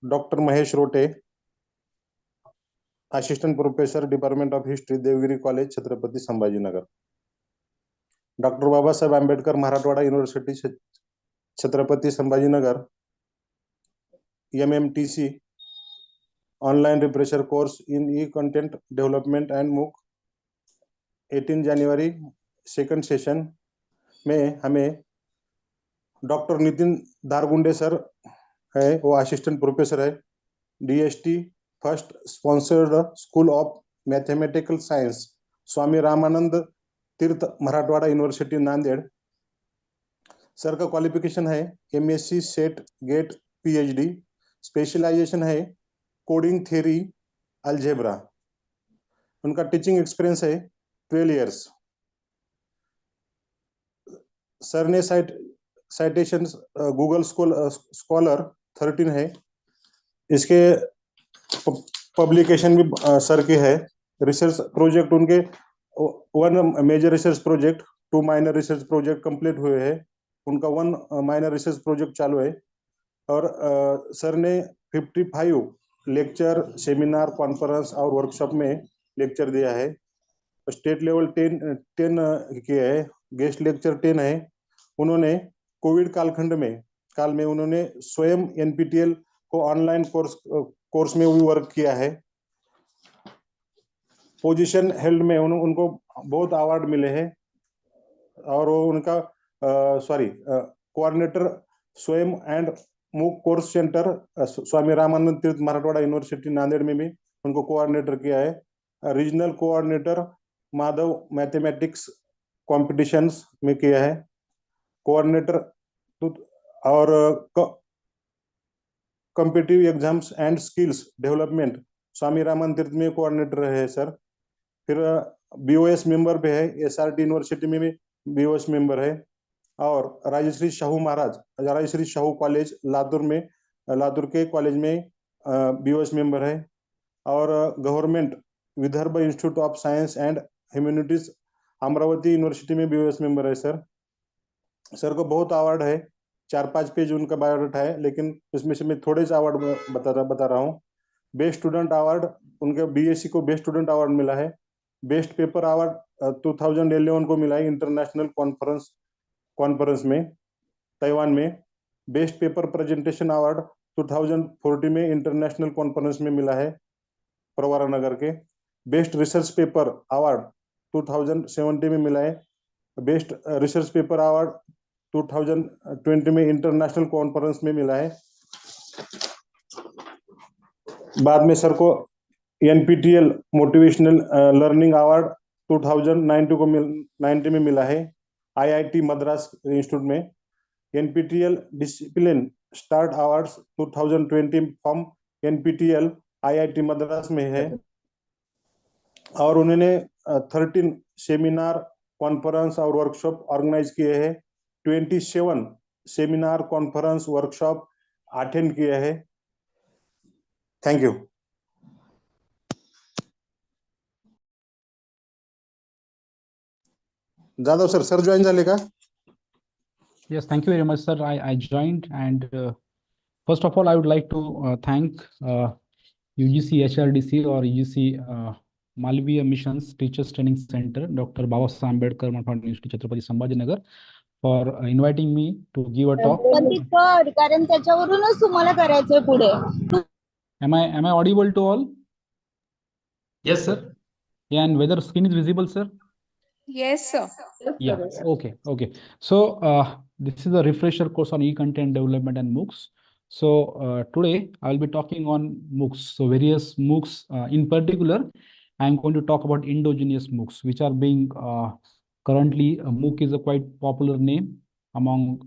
Doctor Mahesh Rote, assistant professor, department of history, Devgiri college, Chhatrapati Sambhajinagar. Doctor Babasaheb Ambedkar Marathwada university, Chhatrapati Sambhajinagar, MMTC, online refresher course in E content development and MOOC. 18 जनवरी second session में हमें doctor Nitin Dargunde sir है, वो assistant professor है, DST first sponsored school of mathematical science, Swami Ramanand Teerth Marathwada university Nanded. Sir का qualification है MSc SET GATE PhD. Specialization है coding theory algebra. उनका टीचिंग एक्सपीरियंस है 12 इयर्स. सर ने साइटेशन गूगल स्कॉलर 13 है. इसके पब्लिकेशन भी सर के है. रिसर्च प्रोजेक्ट उनके 1 major research project, 2 minor research project complete हुए हैं. उनका 1 माइनर रिसर्च प्रोजेक्ट चालू है. और सर ने 55 लेक्चर, सेमिनार, कॉन्फ्रेंस और वर्कशॉप में लेक्चर दिया है. स्टेट लेवल 10 किया है. गेस्ट लेक्चर 10 है. उन्होंने कोविड काल में उन्होंने स्वयं NPTEL को ऑनलाइन कोर्स में भी वर्क किया है. पोजीशन हेल्ड में उनको बहुत अवार्ड मिले हैं. और वो उनका कोऑर्डिनेटर स्वयं and MOOC course centre Swami Ramanand Teerth Marathwada university Nanded में भी उनको कोऑर्डिनेटर किया है. Regional coordinator Madhav mathematics competitions में किया है. कोऑर्डिनेटर और competitive exams and skills development Swami Ramanand Teerth में कोऑर्डिनेटर रहे सर. फिर BOS मेंबर भी है. SRT यूनिवर्सिटी में भी BOS मेंबर है. और राजश्री शाहू कॉलेज लातूर के कॉलेज में BOS मेंबर है. और government Vidarbha institute of science and humanities Amravati university में BOS मेंबर है सर. सर को बहुत अवार्ड है. 4-5 पेज उनका बायोडाटा है, लेकिन उसमें से मैं थोड़े से अवार्ड बता रहा हूँ. बेस्ट स्टूडेंट अवार्ड उनके BSc को बेस्ट स्टूडेंट अवार्ड मिला है. बेस्ट पेपर अवार्ड 2011 को मिला है इंटरनेशनल कॉन्फ्रेंस में ताइवान में. बेस्ट पेपर प्रेजेंटेशन अवार्ड 2014 में इंटरनेशनल कॉन्फ्रेंस में मिला है प्रवरा नगर के. बेस्ट रिसर्च पेपर अवार्ड 2017 में मिला है. बेस्ट रिसर्च पेपर अवार्ड 2020 में इंटरनेशनल कॉन्फ्रेंस में मिला है. बाद में सर को NPTEL मोटिवेशनल लर्निंग अवार्ड 2019 में मिला है IIT मद्रास इंस्टीट्यूट में. NPTEL discipline start awards 2020 from NPTEL IIT Madras में है. और उन्होंने 13 सेमिनार, कॉन्फ्रेंस और वर्कशॉप ऑर्गेनाइज किए हैं. 27 सेमिनार, कॉन्फ्रेंस, वर्कशॉप अटेंड किए हैं. Thank you. Jadhav sir join झाले का? Yes, thank you very much, sir. I joined, and first of all, I would like to thank UGC HRDC or UGC Malviya Missions Teachers Training Center, Dr. Babasaheb Ambedkar Marathwada University, Chhatrapati Sambhajinagar, for inviting me to give a talk. कारण त्याच्यावरूनच तुम्हाला करायचंय पुढे. Am I audible to all? Yes, sir. Yeah, and whether screen is visible, sir? Yes, sir. Yeah. Okay. So this is a refresher course on e-content development and MOOCs. So today I will be talking on MOOCs. So various MOOCs, in particular, I am going to talk about endogenous MOOCs, which are being currently MOOC is a quite popular name among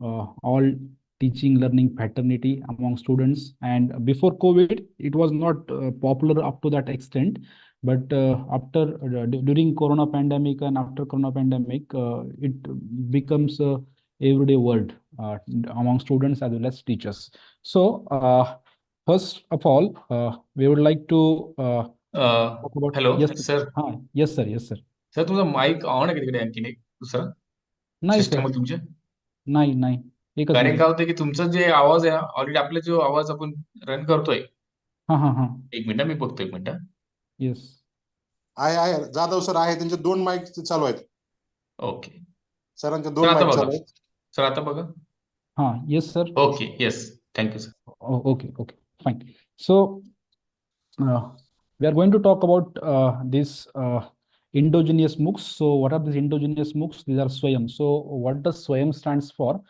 all teaching learning fraternity among students. And before COVID, it was not popular up to that extent. But after during Corona pandemic and after Corona pandemic, it becomes a everyday word among students as well as teachers. So first of all, we would like to talk about. Hello, Yes, sir. Yes, sir. Sir तुमचा mike on आहे का तिकडे आणखीन एक दुसरा नाही system sir, तुमच्या? नाही एकच कारण मिनिट. काय होतं की तुमचा जे आवाज आहे ऑलरेडी आपला जो आवाज आपण रन करतोय. हा. एक मिनिट मी बघतो, एक मिनिट. येस. आहे जाधव सर आहे, त्यांचे 2 माईक चालू आहेत. ओके सरांचे सर, 2 आता माईक बघा. चालू आहेत. सर आता बघा. हा. Yes sir. Okay, yes, thank you sir. Okay, fine. So we are going to talk about this endogenous MOOCs. So what are these endogenous MOOCs? These are SWAYAM. So what does SWAYAM stands for?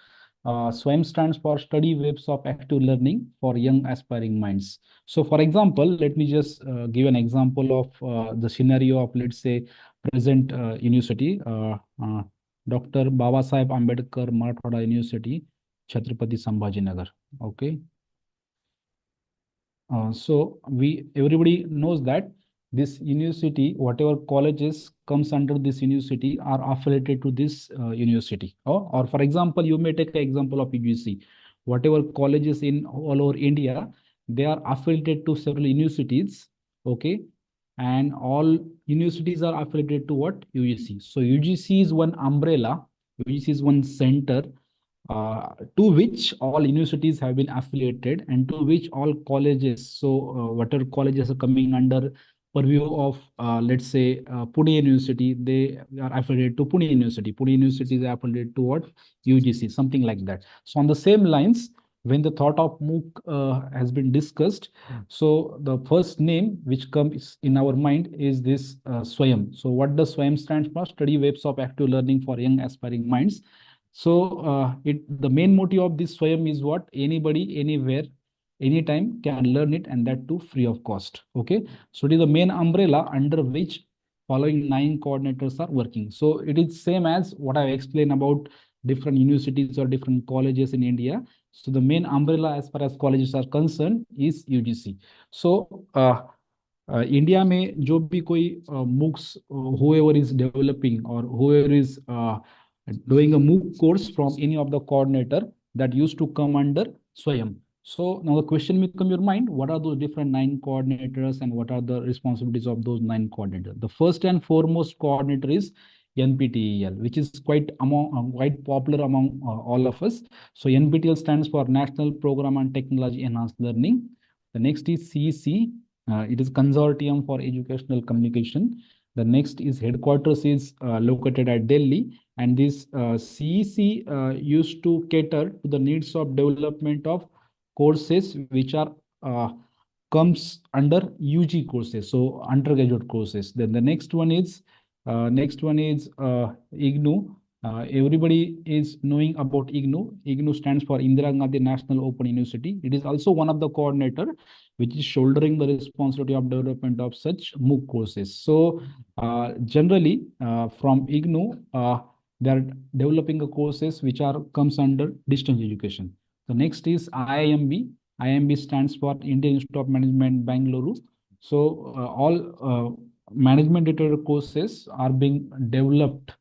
SWAYAM stands for Study Webs of Active Learning for Young Aspiring Minds. So for example, let me just give an example of the scenario of, let's say, present university, Dr. Babasaheb Ambedkar Marathwada University, Chhatrapati Sambhajinagar. Okay. So everybody knows that this university, whatever colleges comes under this university are affiliated to this university. Or for example, you may take an example of UGC. Whatever colleges in all over India, they are affiliated to several universities. Okay. And all universities are affiliated to what? UGC. So UGC is one umbrella, UGC is one center to which all universities have been affiliated and to which all colleges, so whatever colleges are coming under purview of, let's say, Pune University, they are affiliated to Pune University. Pune University is affiliated to what? UGC, something like that. So on the same lines, when the thought of MOOC has been discussed, so the first name which comes in our mind is this SWAYAM. So what does SWAYAM stand for? Study Webs of Active Learning for Young Aspiring Minds. So the main motive of this SWAYAM is what? Anybody, anywhere, anytime can learn it, and that too free of cost. Okay. So it is the main umbrella under which following 9 coordinators are working. So it is same as what I explained about different universities or different colleges in India. So the main umbrella as far as colleges are concerned is UGC. So India में जो भी कोई MOOCs, whoever is developing or whoever is doing a MOOC course from any of the coordinator, that used to come under SWAYAM. So now the question may come your mind, what are those different 9 coordinators and what are the responsibilities of those 9 coordinators? The first and foremost coordinator is NPTEL, which is quite popular among all of us. So NPTEL stands for National Program on Technology Enhanced Learning. The next is CEC. It is Consortium for Educational Communication. The next is headquarters is located at Delhi, and this CEC used to cater to the needs of development of courses which are comes under UG courses, so undergraduate courses. Then the next one is IGNU. Everybody is knowing about IGNU. IGNU stands for Indira Gandhi National Open University. It is also one of the coordinator which is shouldering the responsibility of development of such MOOC courses. So generally from IGNU, they are developing the courses which are comes under distance education. The next is IIMB. IIMB stands for Indian Institute of Management, Bangalore. So all management related courses are being developed,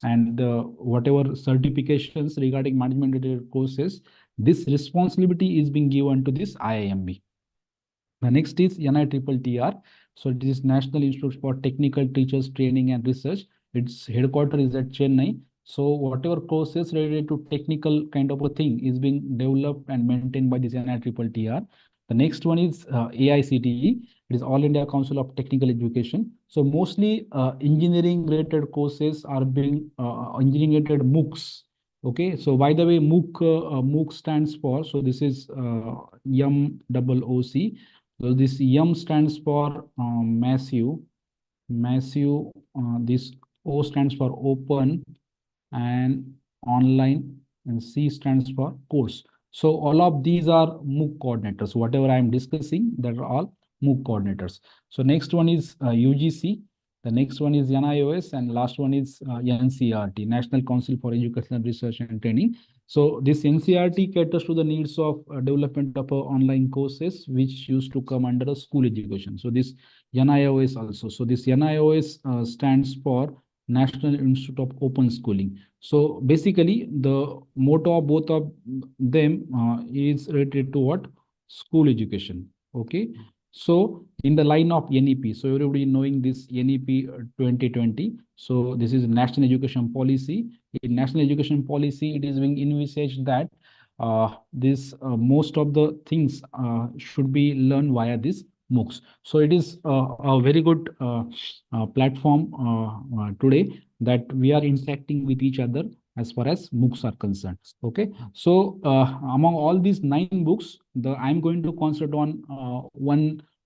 and whatever certifications regarding management related courses, this responsibility is being given to this IIMB. The next is NITTR. So this is National Institute for Technical Teachers Training and Research. Its headquarters is at Chennai. So whatever courses related to technical kind of a thing is being developed and maintained by this NITTR. The next one is AICTE. It is All India Council of Technical Education. So mostly engineering related courses are being engineering related MOOCs. Okay, so by the way, MOOC stands for, so this is MOOC. So this YUM stands for massive. This O stands for open and online, and C stands for course. So all of these are MOOC coordinators. Whatever I am discussing, that are all MOOC coordinators. So next one is UGC. The next one is NIOS, and last one is NCRT, National Council for Educational Research and Training. So this NCRT caters to the needs of development of online courses which used to come under a school education. So this NIOS also. So this NIOS stands for National Institute of Open Schooling. So basically the motto of both of them is related to what? School education. Okay. So in the line of NEP, so everybody knowing this NEP 2020. So this is National Education Policy. In National Education Policy, it is being envisaged that this most of the things should be learned via this MOOCs. So it is a very good platform today that we are interacting with each other as far as MOOCs are concerned. Okay, so among all these 9 books, I'm going to concentrate on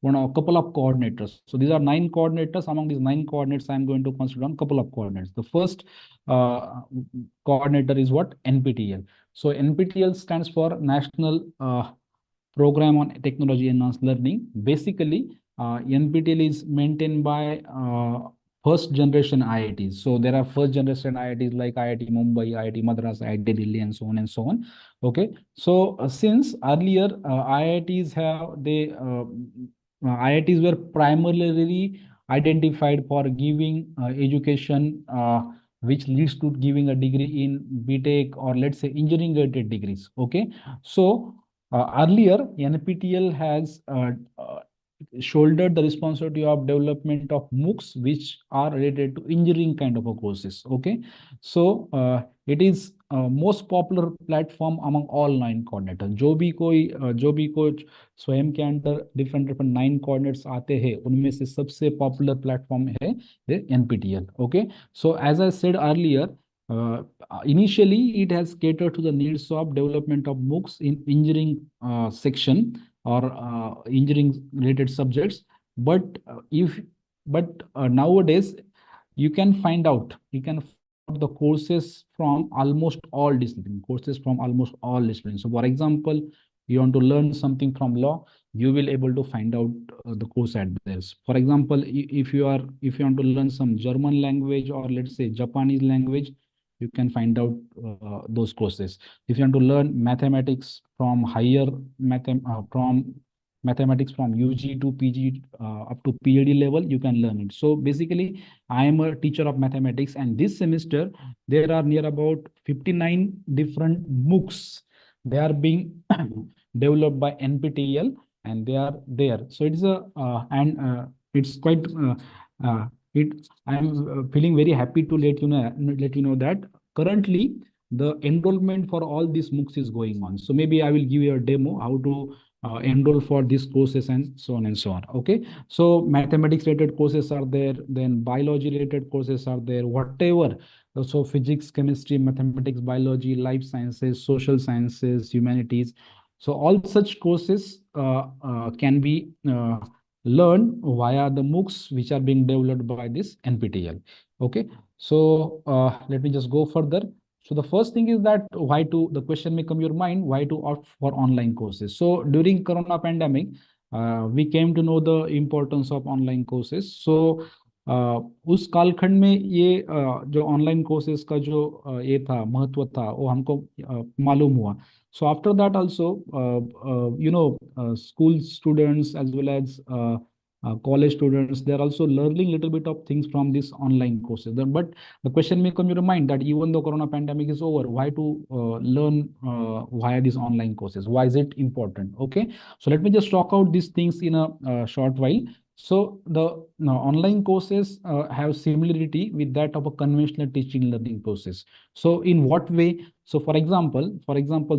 a couple of coordinators. So these are 9 coordinators. Among these 9 coordinates, I'm going to concentrate on a couple of coordinates. The first coordinator is what? NPTEL. So NPTEL stands for National Program on Technology Enhanced Learning. Basically, NPTEL is maintained by first generation IITs. So there are first generation IITs like IIT Mumbai, IIT Madras, IIT Delhi, and so on and so on. Okay, so since earlier IITs were primarily identified for giving education which leads to giving a degree in BTech or let's say engineering related degrees. Okay, so earlier NPTEL has shouldered the responsibility of development of MOOCs which are related to engineering kind of a courses. Okay, so it is most popular platform among all 9 coordinators. जो भी कोई स्वयं के अंदर different 9 coordinates आते हैं, उनमें से सबसे पॉपुलर प्लेटफॉर्म है NPTEL. Okay, so as I said earlier, initially it has catered to the needs of development of MOOCs in engineering section or engineering related subjects, but nowadays you can find out the courses from almost all disciplines. So for example, you want to learn something from law, you will able to find out the course at this. For example, if you want to learn some German language or let's say Japanese language, you can find out those courses. If you want to learn mathematics from mathematics from UG to PG up to PhD level, you can learn it. So basically, I am a teacher of mathematics, and this semester there are near about 59 different MOOCs. They are being developed by NPTEL, and they are there. So it's it's quite I'm feeling very happy to let you know that currently the enrollment for all these MOOCs is going on. So maybe I will give you a demo how to enroll for these courses and so on and so on. Okay, so mathematics related courses are there, then biology related courses are there, whatever. So physics, chemistry, mathematics, biology, life sciences, social sciences, humanities. So all such courses can be learn via the MOOCs which are being developed by this NPTEL. Okay, so let me just go further. So the first thing is that the question may come your mind, why to opt for online courses? So during Corona pandemic, we came to know the importance of online courses. So उस कालखंड में ये जो online courses का जो ये था महत्व था वो हमको मालूम हुआ. So after that also, school students as well as college students, they're also learning a little bit of things from these online courses. But the question may come to your mind that even though Corona pandemic is over, why to learn via these online courses? Why is it important? Okay, so let me just talk out these things in a short while. So the online courses have similarity with that of a conventional teaching learning process. So in what way? So for example,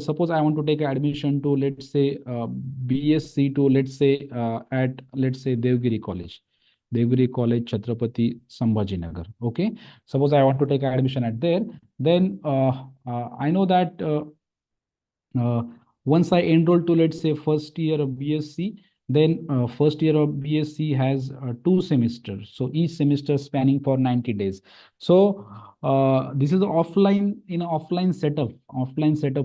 suppose I want to take admission to, let's say, BSc to, let's say, at, let's say, Devgiri College, Chhatrapati Sambhajinagar. Okay, suppose I want to take admission at there, then I know that once I enroll to, let's say, first year of BSc, then first year of BSc has 2 semesters. So each semester spanning for 90 days. So this is offline, in an offline setup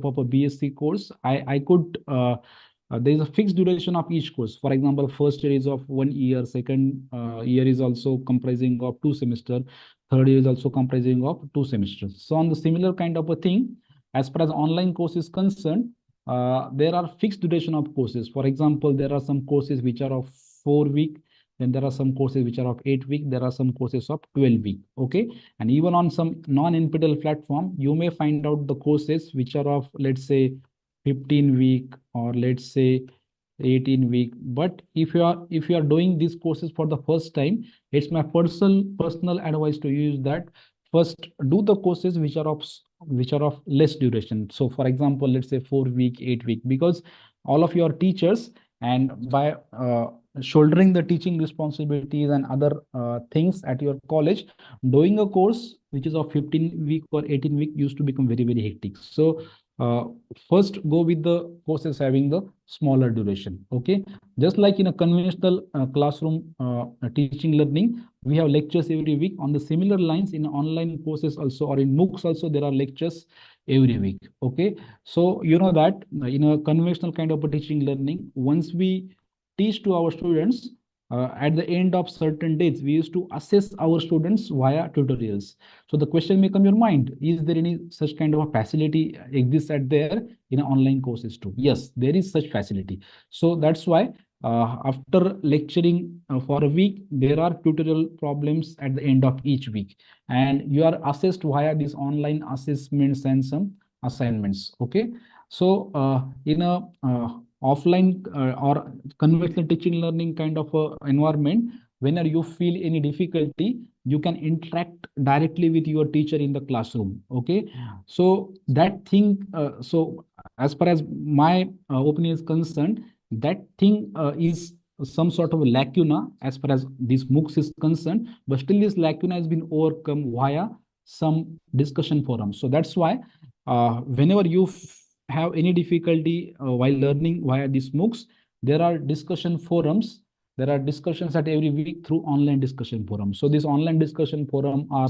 of a BSc course. I could there is a fixed duration of each course. For example, first year is of 1 year, second year is also comprising of 2 semesters, third year is also comprising of 2 semesters. So on the similar kind of a thing, as far as online course is concerned, there are fixed duration of courses. For example, there are some courses which are of 4 weeks, then there are some courses which are of 8 weeks, there are some courses of 12 weeks. Okay, and even on some non-NPTEL platform, you may find out the courses which are of, let's say, 15 week or let's say 18 week. But if you are doing these courses for the first time, it's my personal advice to use that first do the courses which are of which are of less duration. So for example, let's say 4 week, 8 week, because all of your teachers, and by shouldering the teaching responsibilities and other things at your college, doing a course which is of 15 week or 18 week used to become very, very hectic. So uh, first go with the courses having the smaller duration. Okay, just like in a conventional classroom teaching learning, we have lectures every week. On the similar lines, in online courses also, or in MOOCs also, there are lectures every week. Okay, so you know that in a conventional kind of a teaching learning, once we teach to our students, at the end of certain dates, we used to assess our students via tutorials. So the question may come your mind: is there any such kind of a facility exists at there in online courses too? Yes, there is such facility. So that's why after lecturing for a week, there are tutorial problems at the end of each week, and you are assessed via these online assessments and some assignments. Okay, so in a offline or conventional teaching learning kind of a environment, whenever you feel any difficulty, you can interact directly with your teacher in the classroom. Okay, so that thing, so as far as my opinion is concerned, that thing is some sort of a lacuna as far as this MOOCs is concerned, but still this lacuna has been overcome via some discussion forums. So that's why whenever you have any difficulty while learning via these MOOCs, there are discussion forums. There are discussions at every week through online discussion forums. So these online discussion forum are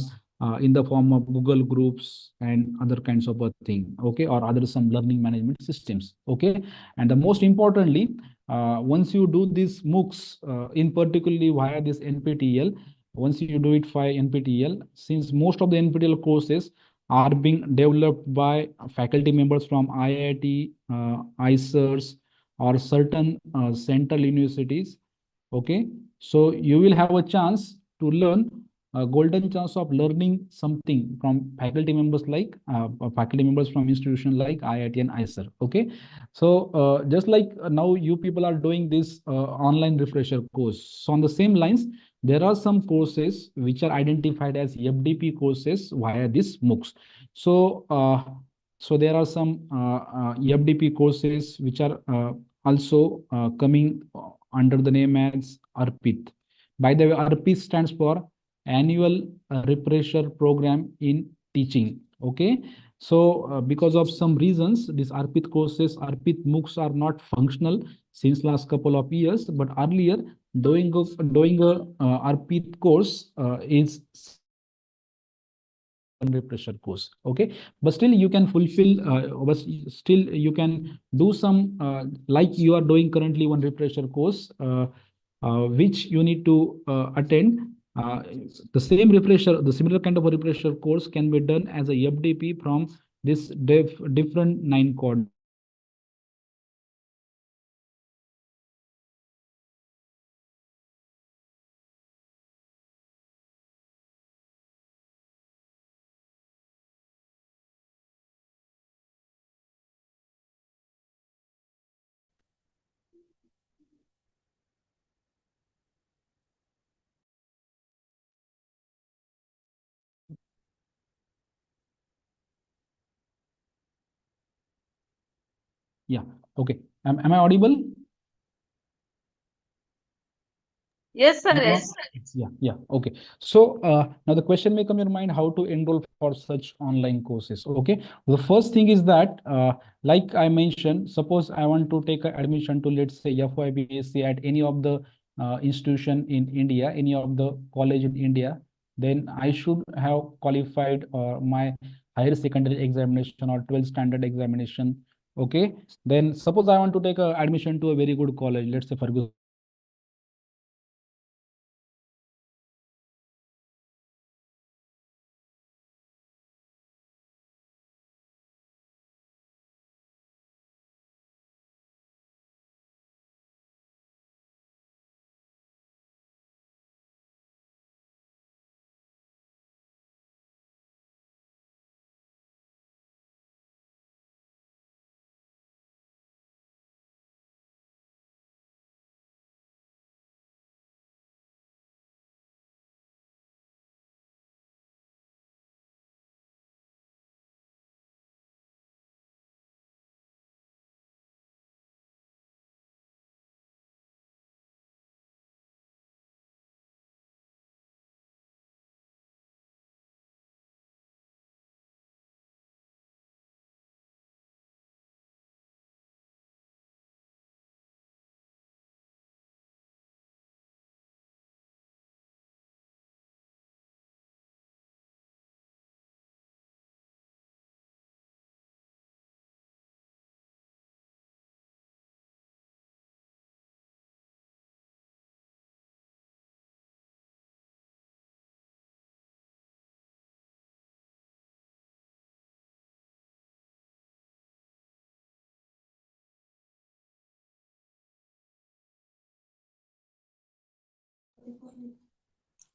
in the form of Google groups and other kinds of a thing. Okay, or other some learning management systems. Okay, and the most importantly, once you do these MOOCs, in particularly via this NPTEL, once you do it via NPTEL, since most of the NPTEL courses are being developed by faculty members from IIT, ICERS, or certain central universities. Okay, so you will have a chance to learn a golden chance of learning something from faculty members like faculty members from institution like IIT and ICER. Okay, so just like now you people are doing this online refresher course. So on the same lines, there are some courses which are identified as FDP courses via this MOOCs. So so there are some FDP courses which are also coming under the name as ARPIT. By the way, ARPIT stands for Annual Refresher Program in Teaching. Okay, so because of some reasons, these ARPIT courses, ARPIT MOOCs are not functional since last couple of years. But earlier, doing a ARPIT course is refresher course. Okay, but still you can fulfill but still you can do some like you are doing currently one refresher course which you need to attend. The same refresher, the similar kind of a refresher course can be done as a FDP from this different 9 coordinates. Yeah, okay. Am I audible? Yes, sir. Yes. Yeah. Okay. So now the question may come in your mind: how to enroll for such online courses? Okay. The first thing is that, like I mentioned, suppose I want to take admission to, let's say, FYBSc at any of the institution in India, any of the college in India, then I should have qualified my higher secondary examination or 12th standard examination. Okay. Then suppose I want to take admission to a very good college, let's say Ferguson.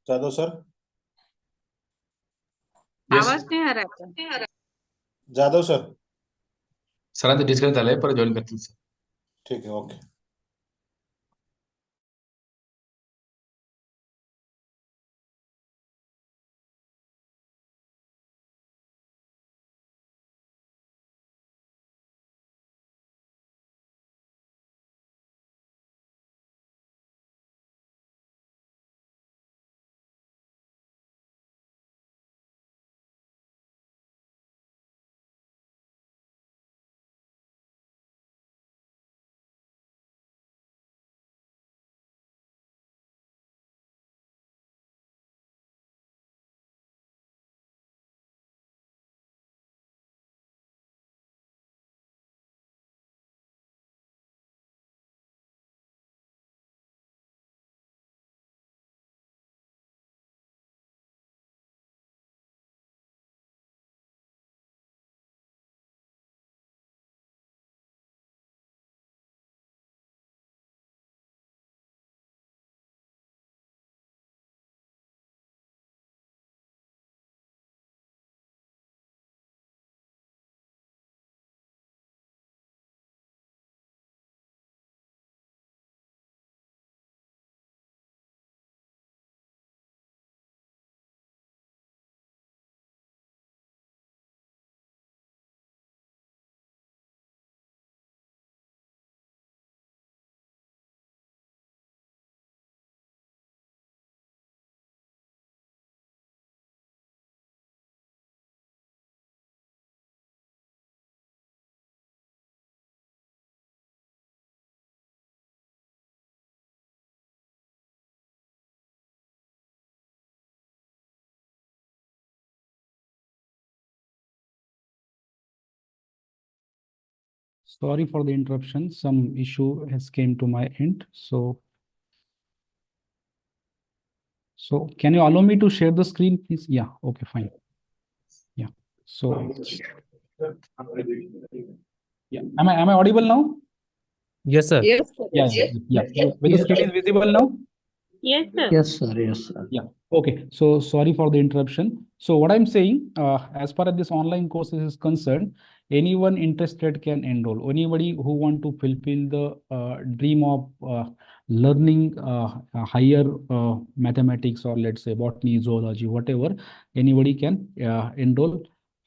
Jadhav sir, yes आवाज नाही आ रहा है आपका. Jadhav sir. सरांचं disconnect झालंय, परत join करतील sir. ठीक आहे, okay. Sorry for the interruption. Some issue has came to my end. So can you allow me to share the screen, please? Yeah. Okay, fine. Yeah. So yeah. Am I audible now? Yes, sir. Yes, sir. Yeah. With the screen is visible now? Yes, sir. Yes, sir. Yes, sir. Yeah. Okay. So sorry for the interruption. So what I'm saying, as far as this online courses is concerned, anyone interested can enroll. Anybody who want to fulfill the dream of learning higher mathematics, or let's say botany, zoology, whatever, anybody can enroll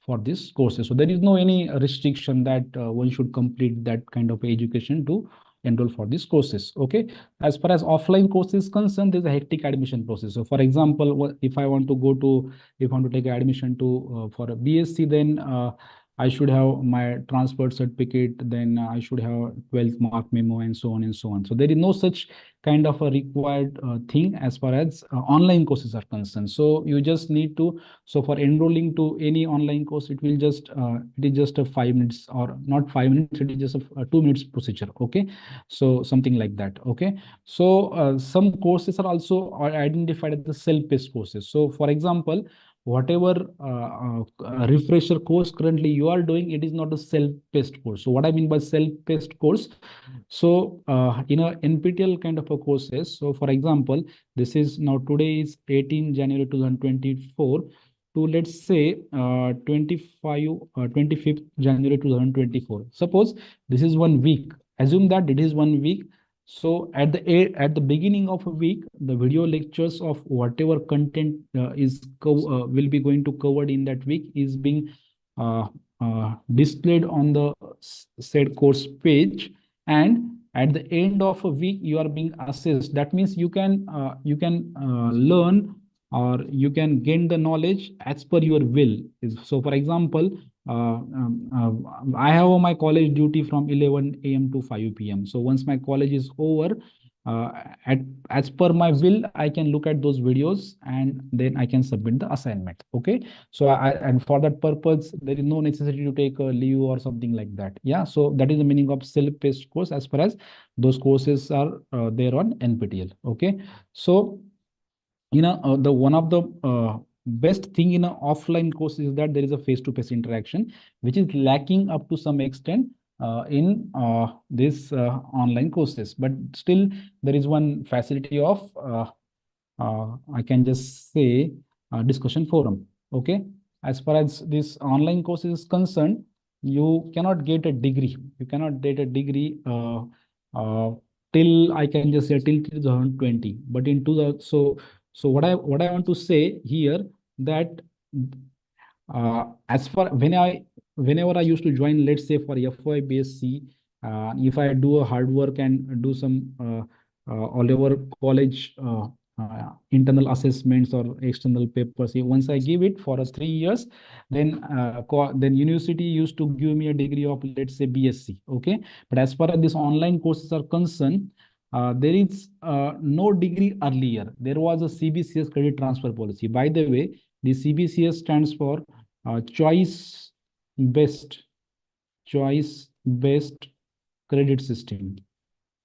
for these courses. So there is no any restriction that one should complete that kind of education to enroll for these courses. Okay. As far as offline course is concerned, there's a hectic admission process. So for example, if I want to take admission to for a BSc, then I should have my transfer certificate, then I should have 12th mark memo, and so on and so on. So there is no such kind of a required thing as far as online courses are concerned. So you just need to, so for enrolling to any online course, it is just a 5 minutes, or not 5 minutes, it is just a 2 minutes procedure. Okay. So something like that. Okay. So some courses are also identified as the self-paced courses. So for example, whatever refresher course currently you are doing, it is not a self-paced course. So what I mean by self-paced course, so in a NPTEL kind of a courses, so for example, this is now today is 18 January 2024 to, let's say, 25th January 2024. Suppose this is 1 week. Assume that it is 1 week. So at the beginning of a week, the video lectures of whatever content will be going to covered in that week is being displayed on the said course page, and at the end of a week you are being assessed. That means you can learn, or you can gain the knowledge as per your will. So for example, I have my college duty from 11 a.m. to 5 p.m. So once my college is over, as per my will, I can look at those videos, and then I can submit the assignment. Okay. So and for that purpose, there is no necessity to take a leave or something like that. Yeah. So that is the meaning of self-paced course as far as those courses are there on NPTEL. Okay. So the one of the best thing in an offline course is that there is a face-to-face interaction, which is lacking up to some extent in this online courses. But still, there is one facility of I can just say discussion forum. Okay. As far as this online course is concerned, you cannot get a degree. You cannot get a degree till I can just say till 2020. But in 2000, so what I want to say here that as far whenever I used to join, let's say for FY BSc, if I do a hard work and do some all over college internal assessments or external papers, once I give it for 3 years, then then university used to give me a degree of, let's say, BSc. Okay, but as far as these online courses are concerned, there is no degree earlier. There was a CBCS credit transfer policy. By the way, the CBCS stands for choice based credit system.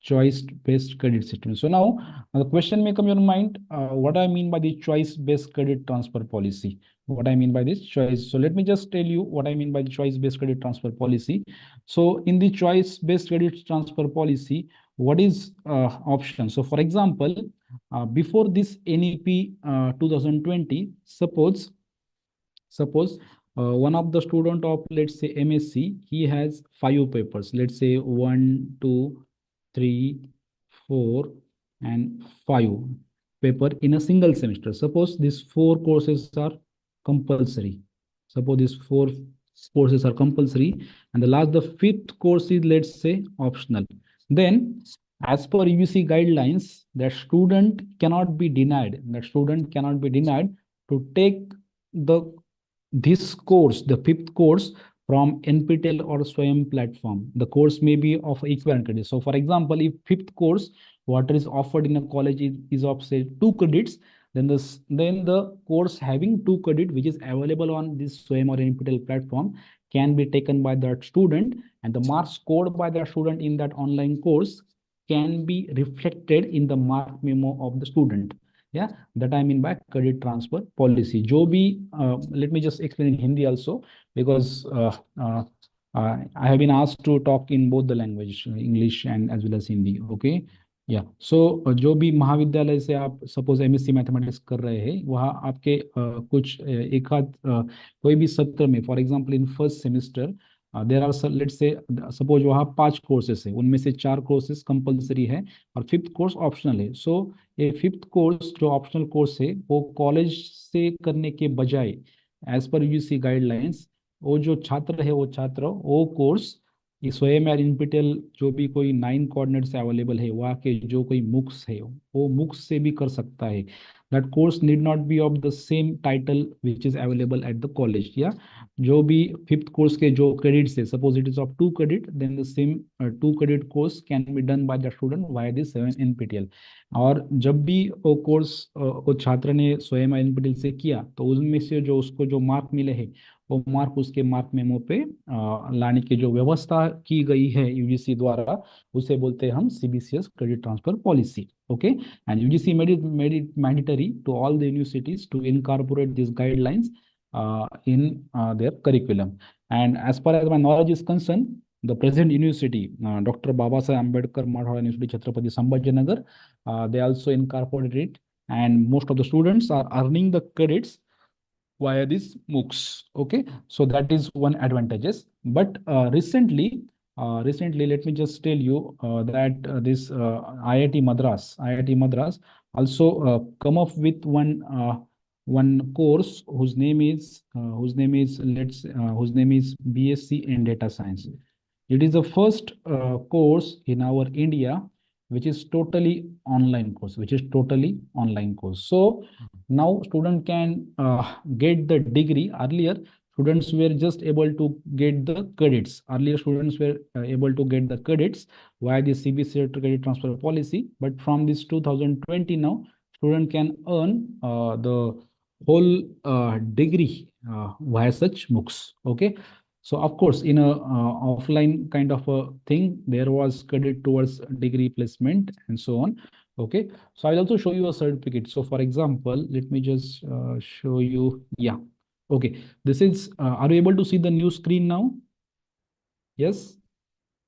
Choice based credit system. So now the question may come in your mind, what I mean by the choice based credit transfer policy. What I mean by this choice. So let me just tell you what I mean by the choice based credit transfer policy. So in the choice based credit transfer policy, what is option? So for example, before this NEP 2020, suppose one of the student of, let's say, MSc, he has 5 papers, let's say 1, 2, 3, 4, and 5 paper in a single semester. Suppose these 4 courses are compulsory. Suppose these 4 courses are compulsory, and the 5th course is, let's say, optional. Then, as per UGC guidelines, that student cannot be denied. That student cannot be denied to take this course, the 5th course, from NPTEL or SWAYAM platform. The course may be of equivalent credit. So for example, if 5th course, what is offered in a college is of, say, 2 credits, then the course having 2 credit, which is available on this SWAYAM or NPTEL platform, can be taken by that student, and the marks scored by the student in that online course can be reflected in the mark memo of the student. Yeah, that I mean by credit transfer policy. जो भी let me just explain in Hindi also, because I have been asked to talk in both the language, English and as well as Hindi. Okay, yeah. So जो भी महाविद्यालय से आप suppose MSc mathematics कर रहे हैं, वहाँ आपके कुछ एक आध कोई भी सत्र में, for example in first semester there are, let's say suppose वहाँ 5 कोर्सेस है, उनमें से 4 कोर्सेस कंपलसरी है और 5th कोर्स ऑप्शनल है. सो ये 5th कोर्स जो ऑप्शनल कोर्स है, वो कॉलेज से करने के बजाय एज पर यूजीसी गाइडलाइंस, वो जो छात्र है वो कोर्स स्वयं या NPTEL जो भी कोई 9 कोऑर्डिनेट्स अवेलेबल है, वहाँ के जो कोई MOOCs है, वो MOOCs से भी कर सकता है. That course need not be of the same title which is available at the college. या जो भी 5th कोर्स के जो क्रेडिट्स है, suppose it is of 2 credit, then the same 2 credit course can be done by the student via this NPTEL. और जब भी वो कोर्स वो छात्र ने स्वयं NPTEL से किया, तो उसमें से जो उसको जो मार्क मिले हैं, वो मार्क उसके मार्क मेमो पे लाने की जो व्यवस्था की गई है यूजीसी द्वारा, उसे बोलते हैं हम CBCS credit transfer policy. Okay, and UGC made it mandatory to all the universities to incorporate these guidelines in their curriculum. And as far as my knowledge is concerned, the present university, Dr. Babasaheb Ambedkar Marathwada University, Chhatrapati Sambhajinagar, they also incorporated it, and most of the students are earning the credits via these MOOCs. Okay, so that is one advantages. But recently, let me just tell you that this IIT Madras also come up with one course whose name is BSc in Data Science. It is the first course in our India which is totally online course. So now student can get the degree. Earlier students were just able to get the credits. Able to get the credits via the CBC credit transfer policy. But from this 2020 now, student can earn the whole degree via such MOOCs. Okay. So of course, in a offline kind of a thing, there was credit towards degree placement and so on. Okay, so I'll also show you a certificate. So for example, let me just show you. Yeah, okay, this is, are you able to see the new screen now? Yes?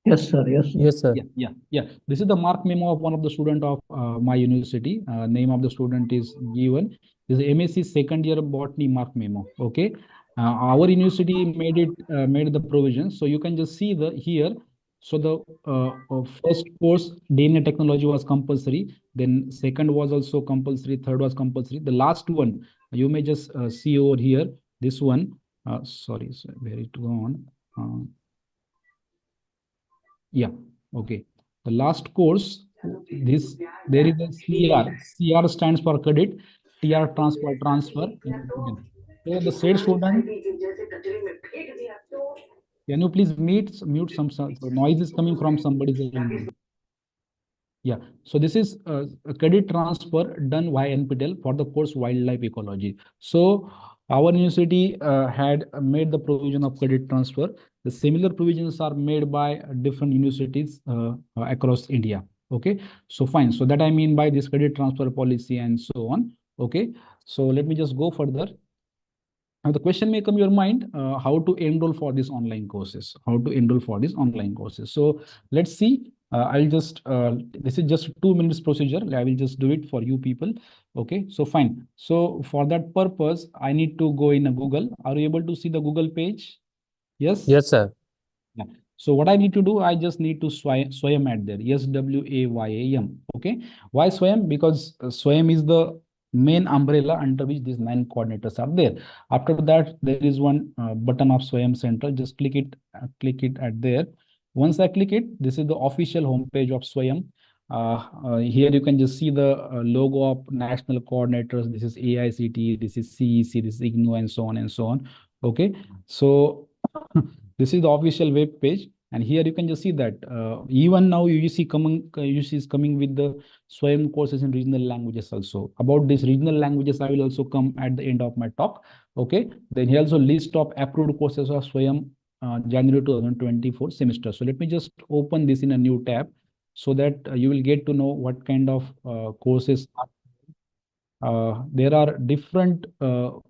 Yes, sir. Yes, sir. Yes, sir. Yeah. This is the mark memo of one of the student of my university. Name of the student is given. This is MSc second year botany mark memo. Okay. Our university made the provision. So you can just see the here. So the first course DNA technology was compulsory. Then second was also compulsory. Third was compulsory. The last one you may just see over here. This one. Sorry, where it gone? Yeah. Okay. The last course, this there is a CR. CR stands for credit. TR transfer. So the said student, can you please mute some noise is coming from somebody's end. Yeah, so this is a credit transfer done via NPTEL for the course Wildlife Ecology. So our university had made the provision of credit transfer. The similar provisions are made by different universities across India. Okay, so fine. So that I mean by this credit transfer policy and so on. Okay, so let me just go further. Now the question may come to your mind, how to enroll for these online courses, how to enroll for these online courses. So let's see, I'll just, this is just 2 minutes procedure. I will just do it for you people. Okay, so fine. So for that purpose, I need to go in a Google. Are you able to see the Google page? Yes? Yes, sir. Yeah. So what I need to do, I just need to swayam at there. SWAYAM. Okay. Why swayam? Because swayam is the main umbrella under which these 9 coordinators are there. After that, there is one button of swayam central. Just click it at there. Once I click it, this is the official homepage of swayam. Here you can just see the logo of national coordinators. This is AICT, this is CEC, this is IGNOU, and so on and so on. Okay. So this is the official web page, and here you can just see that even now UGC is coming with the SWAYAM courses in regional languages also. About these regional languages, I will also come at the end of my talk. Okay. Then here also list of approved courses of SWAYAM January 2024 semester. So let me just open this in a new tab so that you will get to know what kind of courses are. There are different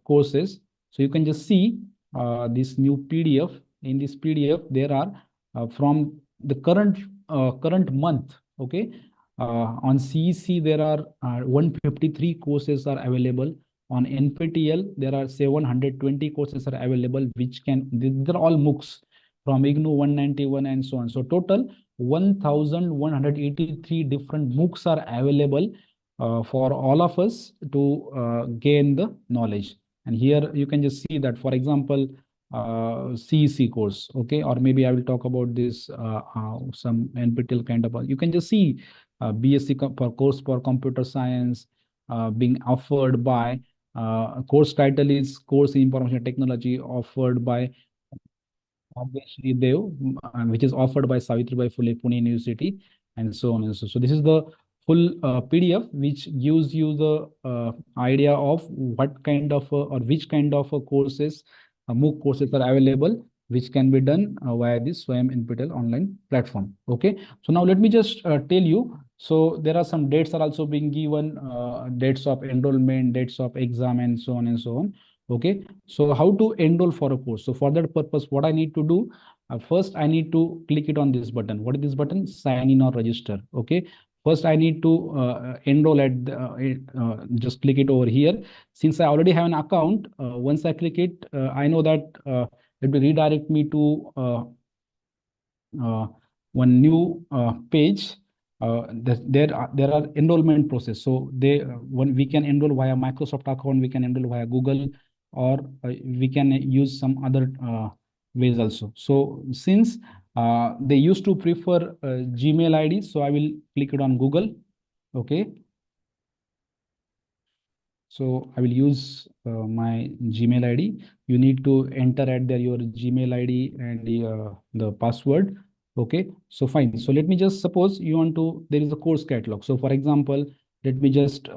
courses. So you can just see this new PDF. In this PDF, there are from the current month. Okay, on CEC there are 153 courses are available. On NPTEL there are 720 courses are available, which can these are all MOOCs from IGNOU 191 and so on. So total 1183 different MOOCs are available for all of us to gain the knowledge. And here you can just see that, for example, CEC course, okay, or maybe I will talk about this some NPTEL kind of you can just see BSc for course for computer science being offered by course title is course in information technology offered by Dev, which is offered by Savitribai Phule Pune University, and so on and so. So this is the full PDF, which gives you the idea of what kind of or which kind of courses, MOOC courses are available, which can be done via this SWAYAM NPTEL online platform. Okay. So now let me just tell you. So there are some dates are also being given, dates of enrollment, dates of exam, and so on and so on. Okay, so how to enroll for a course? So for that purpose, what I need to do, first I need to click it on this button. What is this button? Sign in or register. Okay, first I need to enroll at just click it over here. Since I already have an account, once I click it, I know that it will redirect me to one new page. There are enrollment process. So when we can enroll via Microsoft account, we can enroll via Google, or we can use some other ways also. So since they used to prefer Gmail ID, so I will click it on Google. Okay. So I will use my Gmail ID. You need to enter at there your Gmail ID and the password. Okay, so fine. So let me just suppose you want to, there is a course catalog. So for example, let me just,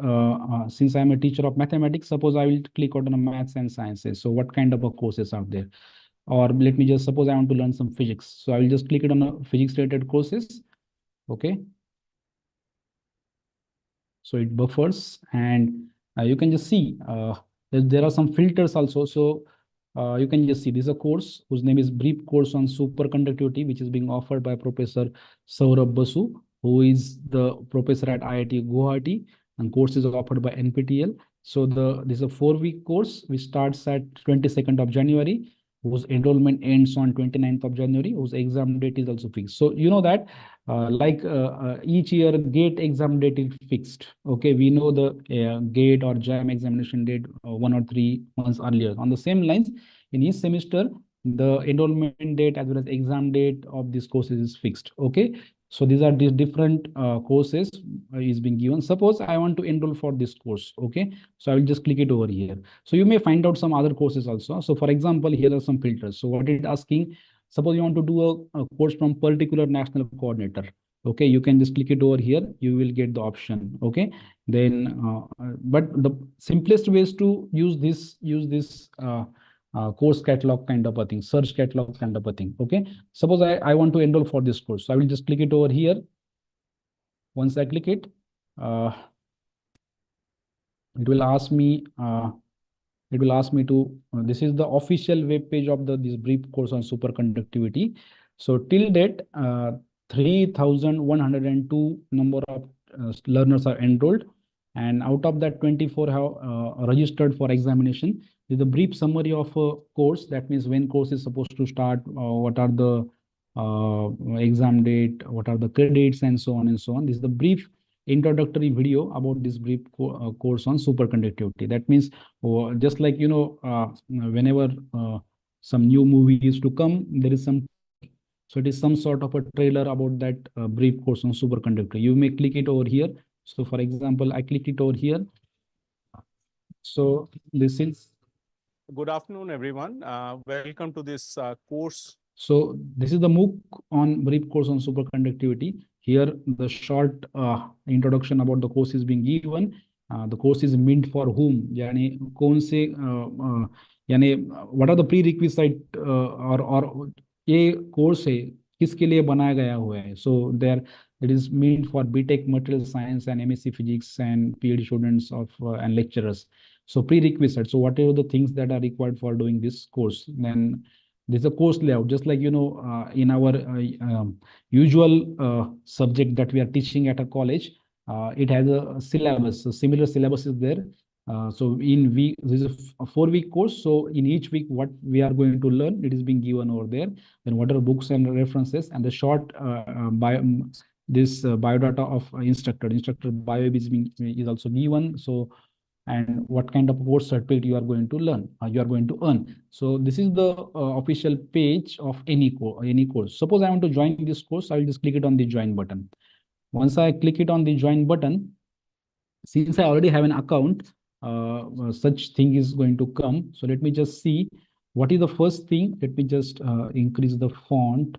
since I'm a teacher of mathematics, suppose I will click on maths and sciences. So what kind of courses are there? Or let me just suppose I want to learn some physics. So I will just click it on physics related courses. Okay. So it buffers, and you can just see there are some filters also. So you can just see this is a course whose name is Brief Course on Superconductivity, which is being offered by Professor Saurabh Basu, who is the professor at IIT Guwahati, and course is offered by NPTEL. So this is a 4-week course which starts at 22nd of January, whose enrollment ends on 29th of January, whose exam date is also fixed. So you know that each year GATE exam date is fixed. Okay, we know the GATE or JAM examination date 1 or 3 months earlier. On the same lines, in each semester, the enrollment date as well as exam date of these courses is fixed. Okay, so these are the different courses is being given. Suppose I want to enroll for this course. Okay, so I will just click it over here. So you may find out some other courses also. So for example, here are some filters. So what it is asking, suppose you want to do a course from particular national coordinator. Okay, you can just click it over here. You will get the option. Okay, then but the simplest ways to use this course catalog kind of a thing, search catalog kind of a thing. Okay, suppose I want to enroll for this course, so I will just click it over here. Once I click it, it will ask me to this is the official web page of this brief course on superconductivity. So till date 3,102 number of learners are enrolled, and out of that 24 have registered for examination. This is a brief summary of a course. That means when course is supposed to start, what are the exam date, what are the credits, and so on and so on. This is the brief introductory video about this brief course on superconductivity. That means just like whenever some new movie is to come, there is some, so it is some sort of a trailer about that brief course on superconductivity. You may click it over here. So for example, I click it over here. So this is good afternoon, everyone. Welcome to this course. So this is the MOOC on brief course on superconductivity. Here, the short introduction about the course is being given. The course is meant for whom? Yani, kaun se, yani, what are the prerequisite or ये course है किसके लिए बनाया गया हुआ है? So there it is meant for BTech Material Science and MSc Physics and PhD students of and lecturers. So prerequisite. So whatever the things that are required for doing this course, then there's a course layout, just like in our usual subject that we are teaching at a college. It has a syllabus. So similar syllabus is there. So this is a 4-week course. So in each week, what we are going to learn, it is being given over there. Then what are books and references, and the short biodata of instructor bio is also given. So, and what kind of course certificate you are going to learn, you are going to earn. So this is the official page of any course. Suppose I want to join this course, I will just click it on the join button. Once I click it on the join button, since I already have an account, such thing is going to come. So let me just see what is the first thing. Let me just increase the font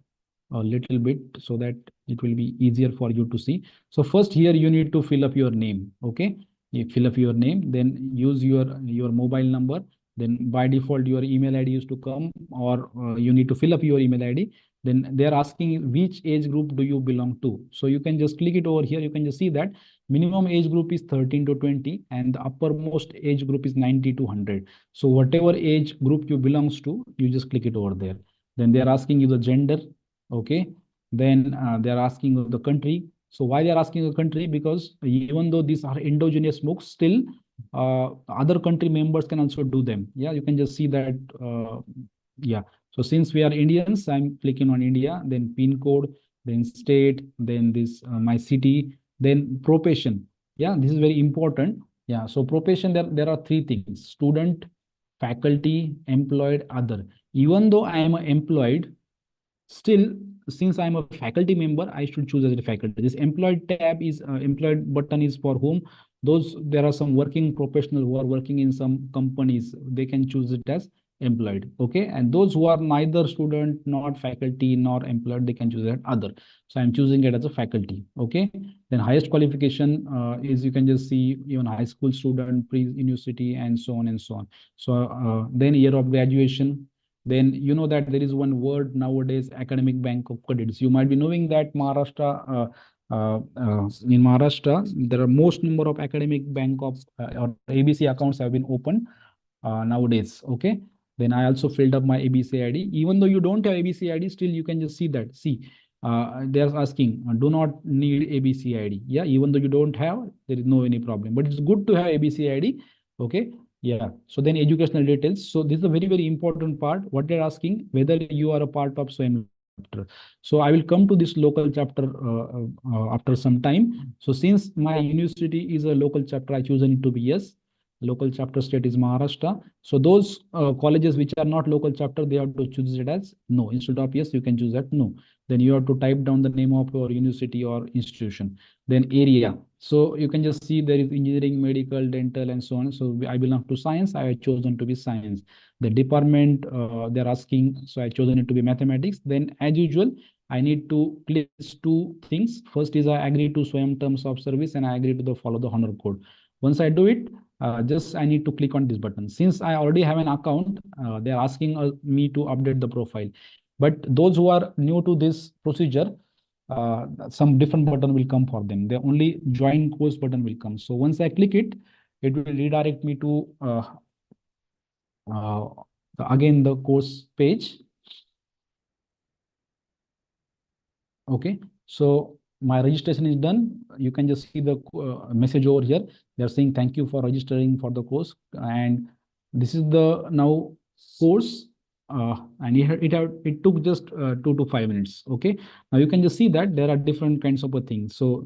a little bit so that it will be easier for you to see. So first here you need to fill up your name. Okay, you fill up your name, then use your mobile number. Then by default your email ID used to come, or you need to fill up your email ID. Then they're asking which age group do you belong to. So you can just click it over here. You can just see that minimum age group is 13 to 20 and the uppermost age group is 90 to 100. So whatever age group you belongs to, you just click it over there. Then they're asking you the gender. Okay, then they're asking you the country. So why they're asking the country? Because even though these are endogenous MOOCs, still other country members can also do them. Yeah, you can just see that. Yeah, so since we are Indians, I'm clicking on India, then pin code, then state, then this my city, then profession. Yeah, this is very important. Yeah, so profession, there are 3 things: student, faculty, employed, other. Even though I am employed, still, since I'm a faculty member, I should choose as a faculty. This employed tab is employed button is for whom? There are some working professionals who are working in some companies. They can choose it as employed. Okay, and those who are neither student, not faculty, nor employed, they can choose that other. So I'm choosing it as a faculty. Okay, then highest qualification is, you can just see even high school student, pre-university, and so on and so on. So then year of graduation. Then you know that there is one word nowadays, academic bank of credits. You might be knowing that Maharashtra, in Maharashtra, there are most number of academic bank of or ABC accounts have been opened nowadays. Okay, Then I also filled up my ABC ID. Even though you don't have ABC ID, still you can just see that. See, they're asking, do not need ABC ID. Yeah, even though you don't have, there is no any problem. But it's good to have ABC ID. Okay. Yeah. So then educational details. So this is a very, very important part. What they're asking, whether you are a part of SWAYAM chapter. So I will come to this local chapter after some time. So since my university is a local chapter, I chosen it to be yes. Local chapter state is Maharashtra. So those colleges which are not local chapter, they have to choose it as no. Instead of yes, you can choose that no. Then you have to type down the name of your university or institution. Then area. So you can just see there is engineering, medical, dental, and so on. So I belong to science. I have chosen to be science. The department they're asking, so I chosen it to be mathematics. Then as usual, I need to click two things. First is I agree to SWAYAM terms of service and I agree to follow the honor code. Once I do it, just I need to click on this button. Since I already have an account, they're asking me to update the profile. But those who are new to this procedure, some different button will come for them. The only join course button will come. So once I click it, it will redirect me to again the course page. Okay, so my registration is done. You can just see the message over here. They're saying thank you for registering for the course, and this is the now course. And it took just 2 to 5 minutes. Okay, now you can just see that there are different kinds of things. So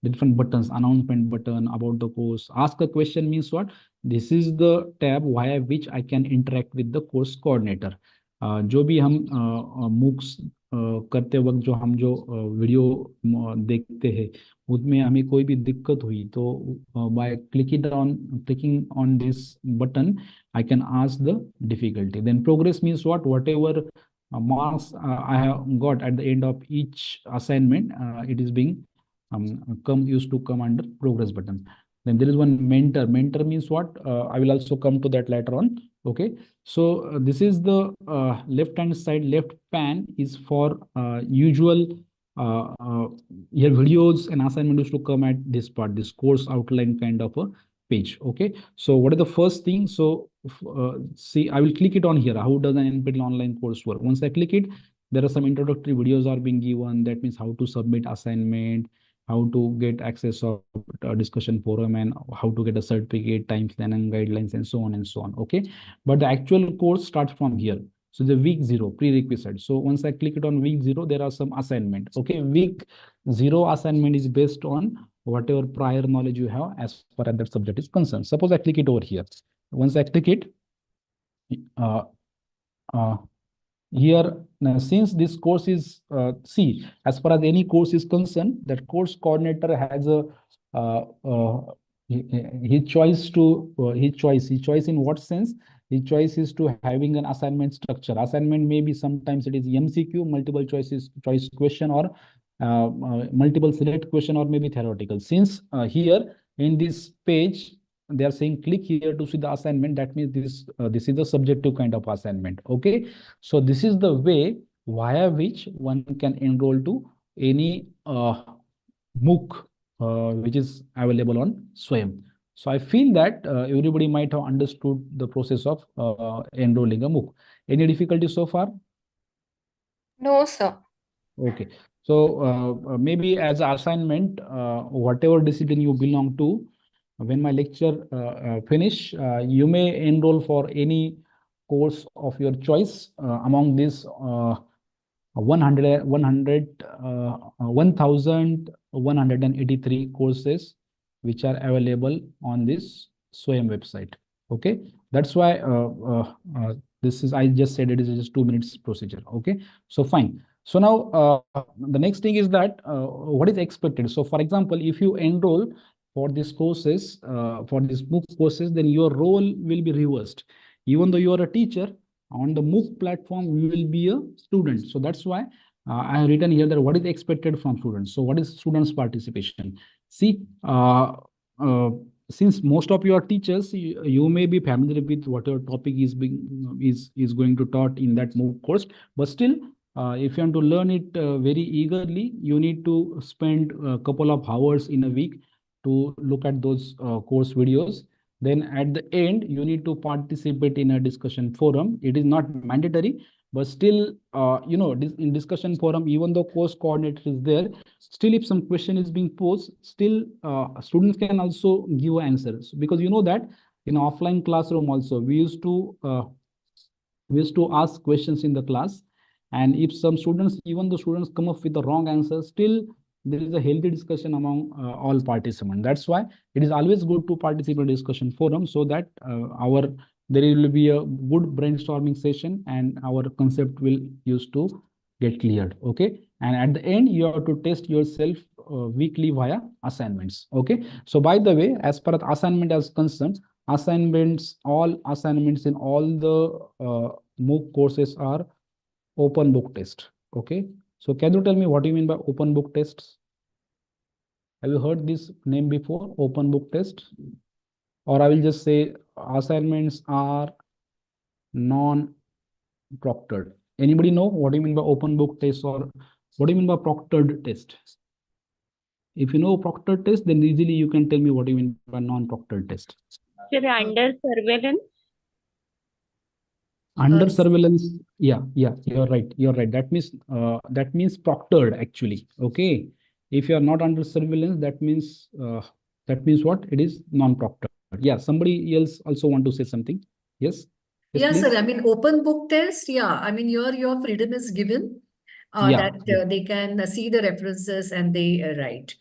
different buttons, announcement button, about the course, ask a question means what? This is the tab via which I can interact with the course coordinator. जो भी हम MOOCs करते वक्त जो video देखते हैं उसमें हमें कोई भी दिक्कत हुई तो by clicking on this button I can ask the difficulty. Then progress means what? Whatever marks I have got at the end of each assignment, it is being used to come under progress button. Then there is one mentor. Mentor means what? I will also come to that later on. Okay, so this is the left hand side. Left pan is for usual your videos and assignment used to come at this part, this course outline kind of a page. Okay, so what is the first thing? So see, I will click it on here. How does an NPTEL online course work? Once I click it, there are some introductory videos are being given. That means how to submit assignment, how to get access of discussion forum, and how to get a certificate, time plan and guidelines, and so on and so on. Okay, but the actual course starts from here. So the week 0 prerequisite. So once I click it on week 0, there are some assignment. Okay, week 0 assignment is based on whatever prior knowledge you have as far as that subject is concerned. Suppose I click it over here. Once I click it, here now, since this course is see, as far as any course is concerned, that course coordinator has a his choice in what sense? His choice is to having an assignment structure. Assignment maybe sometimes it is MCQ, multiple choice question, or multiple select question, or maybe theoretical. Since here in this page they are saying click here to see the assignment, that means this is the subjective kind of assignment. Okay, so this is the way via which one can enroll to any MOOC which is available on SWAYAM. So I feel that everybody might have understood the process of enrolling a MOOC. Any difficulty so far? No, sir. Okay, so maybe as an assignment, whatever discipline you belong to, when my lecture finish, you may enroll for any course of your choice among these 1,183 courses which are available on this SWAYAM website. Okay, that's why this is, I just said it is just 2 minutes procedure. Okay, so fine. So now the next thing is that what is expected. So for example, if you enroll for these courses, for these MOOC courses, then your role will be reversed. Even though you are a teacher, on the MOOC platform, you will be a student. So that's why I have written here that what is expected from students. So what is students' participation? See, since most of you are teachers, you may be familiar with whatever topic is going to taught in that MOOC course, but still, if you want to learn it very eagerly, you need to spend a couple of hours in a week to look at those course videos. Then at the end, you need to participate in a discussion forum. It is not mandatory, but still, in discussion forum, even though course coordinator is there, still if some question is being posed, still students can also give answers, because you know that in offline classroom also we used to ask questions in the class, and if some students, even the students come up with the wrong answer, still there is a healthy discussion among all participants. That's why it is always good to participate in discussion forum, so that there will be a good brainstorming session and our concept will used to get cleared. Okay, and at the end you have to test yourself weekly via assignments. Okay, so by the way, as per the assignment as concerned, all assignments in all the MOOC courses are open book test. Okay, so can you tell me what do you mean by open book tests? Have you heard this name before, open book test? Or I will just say assignments are non-proctored. Anybody know what do you mean by open book test, or what do you mean by proctored test? If you know proctored test, then easily you can tell me what do you mean by non-proctored test. Under surveillance. Under surveillance, yeah, you're right. That means proctored actually. Okay, if you are not under surveillance, that means what? It is non-proctored. Yeah, somebody else also want to say something. Yes. Yes, please. sir. I mean, open book test. Yeah, I mean, your freedom is given that they can see the references and they write.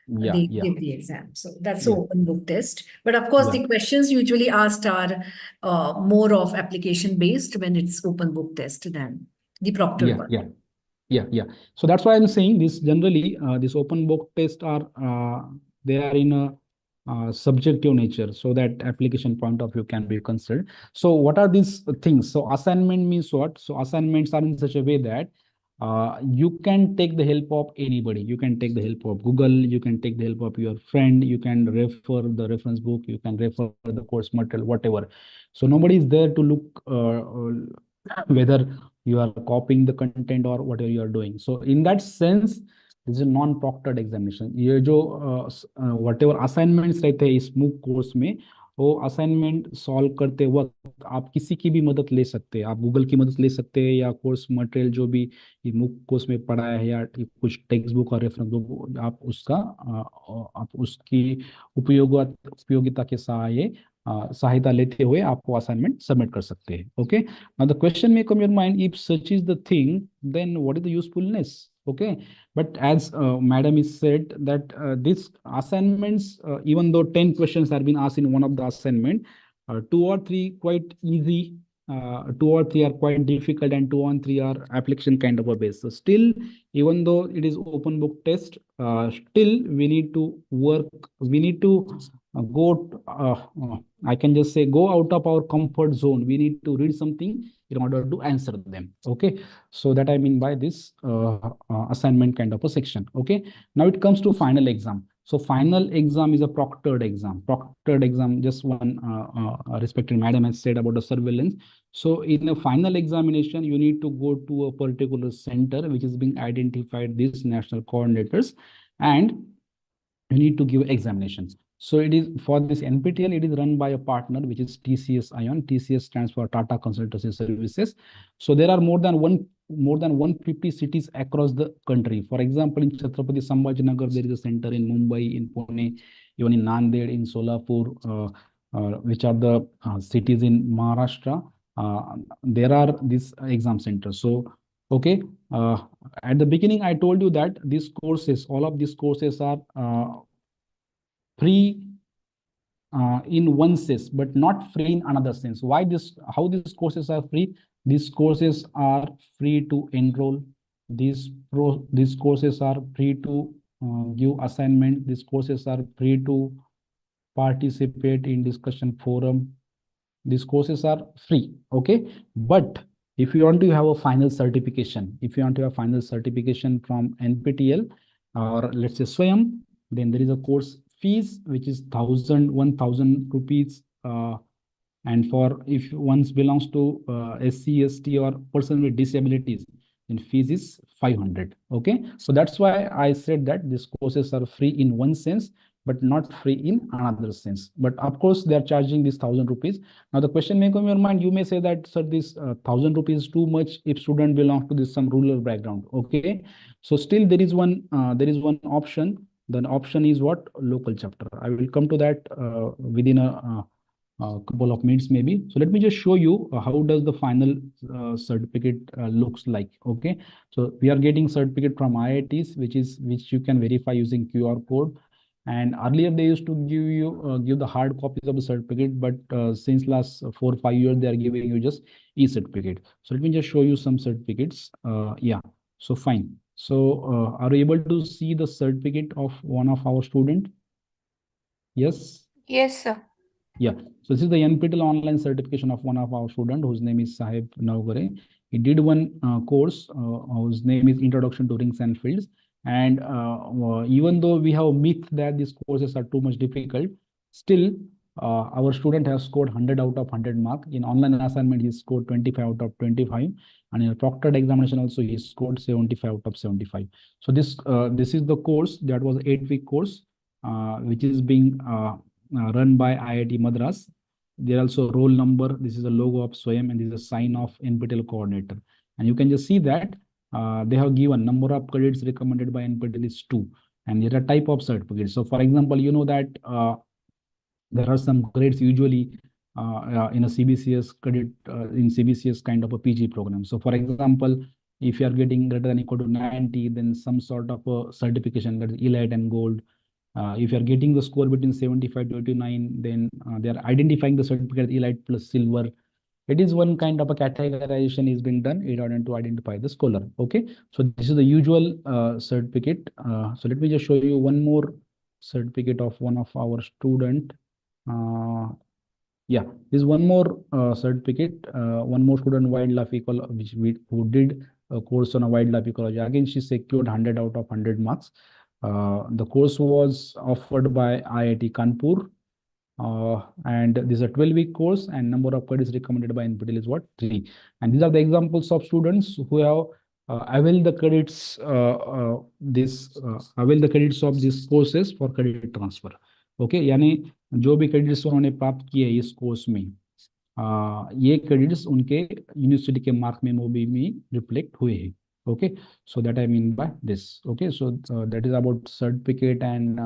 They give the exam. So that's the open book test. But of course, the questions usually asked are more of application based when it's open book test than the proctored one. Yeah. So that's why I'm saying this. Generally, this open book test they are in a subjective nature, so that application point of view can be considered. So what are these things? So assignment means what? So assignments are in such a way that you can take the help of anybody. You can take the help of Google, you can take the help of your friend, you can refer the reference book, you can refer the course material, whatever. So nobody is there to look whether you are copying the content or whatever you are doing. So in that sense, this is a non-proctored examination. ये जो whatever assignments रहते हैं इस MOOC course में, वो assignment solve करते वक्त आप किसी की भी मदद ले सकते हैं. आप गूगल की मदद ले सकते हैं, या कोर्स मटेरियल जो भी MOOC कोर्स में पढ़ा है, या कुछ टेक्स्ट बुक और रेफरेंस बुक, आप उसकी उपयोगिता के सहायता लेते हुए आपको असाइनमेंट सबमिट कर सकते हैं. Okay, now the question may come your mind, if such is the thing, then what is the usefulness? Okay, but as madam is said that this assignments, even though 10 questions are being asked in one of the assignment, 2 or 3 quite easy, 2 or 3 are quite difficult, and 2 and 3 are application kind of a base. So still, even though it is open book test, still we need to work, we need to I can just say go out of our comfort zone. We need to read something in order to answer them. Okay, so that I mean by this assignment kind of a section. Okay, now it comes to final exam. So final exam is a proctored exam. Proctored exam, just one respected madam has said about the surveillance. So in a final examination, you need to go to a particular center which is being identified, these national coordinators, and you need to give examinations. So it is for this NPTEL, it is run by a partner which is TCS ION. TCS stands for Tata Consultancy Services. So there are more than 150 cities across the country. For example, in Chhatrapati Sambhajinagar, there is a center in Mumbai, in Pune, even in Nanded, in Solapur, which are the cities in Maharashtra. There are these exam centers. So, okay, at the beginning, I told you that these courses, all of these courses are free in one sense, but not free in another sense. Why this? How these courses are free? These courses are free to enroll. These courses are free to give assignment. These courses are free to participate in discussion forum. These courses are free. Okay, but if you want to have a final certification, from NPTEL or let's say Swayam, then there is a course fees which is 1,000 rupees, and for if one belongs to SC, ST or person with disabilities, then fees is 500. Okay, so that's why I said that these courses are free in one sense, but not free in another sense. But of course, they are charging this 1,000 rupees. Now the question may come in your mind, you may say that, sir, this 1,000 rupees is too much if student belongs to this some rural background. Okay, so still there is one option. The option is what? Local chapter. I will come to that within a couple of minutes maybe. So let me just show you how does the final certificate looks like. Okay, so we are getting certificate from IITs, which you can verify using QR code. And earlier they used to give the hard copies of the certificate, but since last 4 or 5 years they are giving you just e-certificate. So let me just show you some certificates. Yeah, so fine. So are you able to see the certificate of one of our student? Yes. Yes, sir. Yeah, so this is the NPTEL online certification of one of our student whose name is Sahib Navgare. He did one course whose name is Introduction to Rings and Fields. And even though we have myth that these courses are too much difficult, still our student has scored 100 out of 100 mark. In online assignment, he scored 25 out of 25. And in a proctored examination also, he scored 75 out of 75. So this is the course that was 8-week course, which is being run by IIT Madras. There also roll number. This is a logo of SWAYAM and this is a sign of NPTEL coordinator. And you can just see that they have given number of credits recommended by NPTEL is 2. And there are type of certificates. So for example, you know that there are some grades usually in a CBCS credit in CBCS kind of a PG program. So for example, if you are getting greater than equal to 90, then some sort of a certification, that is elite and gold. If you are getting the score between 75 to 89, then they are identifying the certificate elite plus silver. It is one kind of a categorization is being done in order to identify the scholar. Okay, so this is the usual certificate. So let me just show you one more certificate of one of our student. Yeah, this one more certificate. One more student, wildlife ecology, who did a course on a wildlife ecology. Again, she secured 100 out of 100 marks. The course was offered by IIT Kanpur, and this is a 12-week course, and number of credits recommended by NPTEL is what? 3. And these are the examples of students who have availed the credits avail the credits of these courses for credit transfer. Okay, यानी जो भी credits उन्होंने प्राप्त किए इस course में, ये credits उनके यूनिवर्सिटी के मार्क में रिफ्लेक्ट हुए हैं. Okay, so that I mean by this. Okay, so that is about certificate and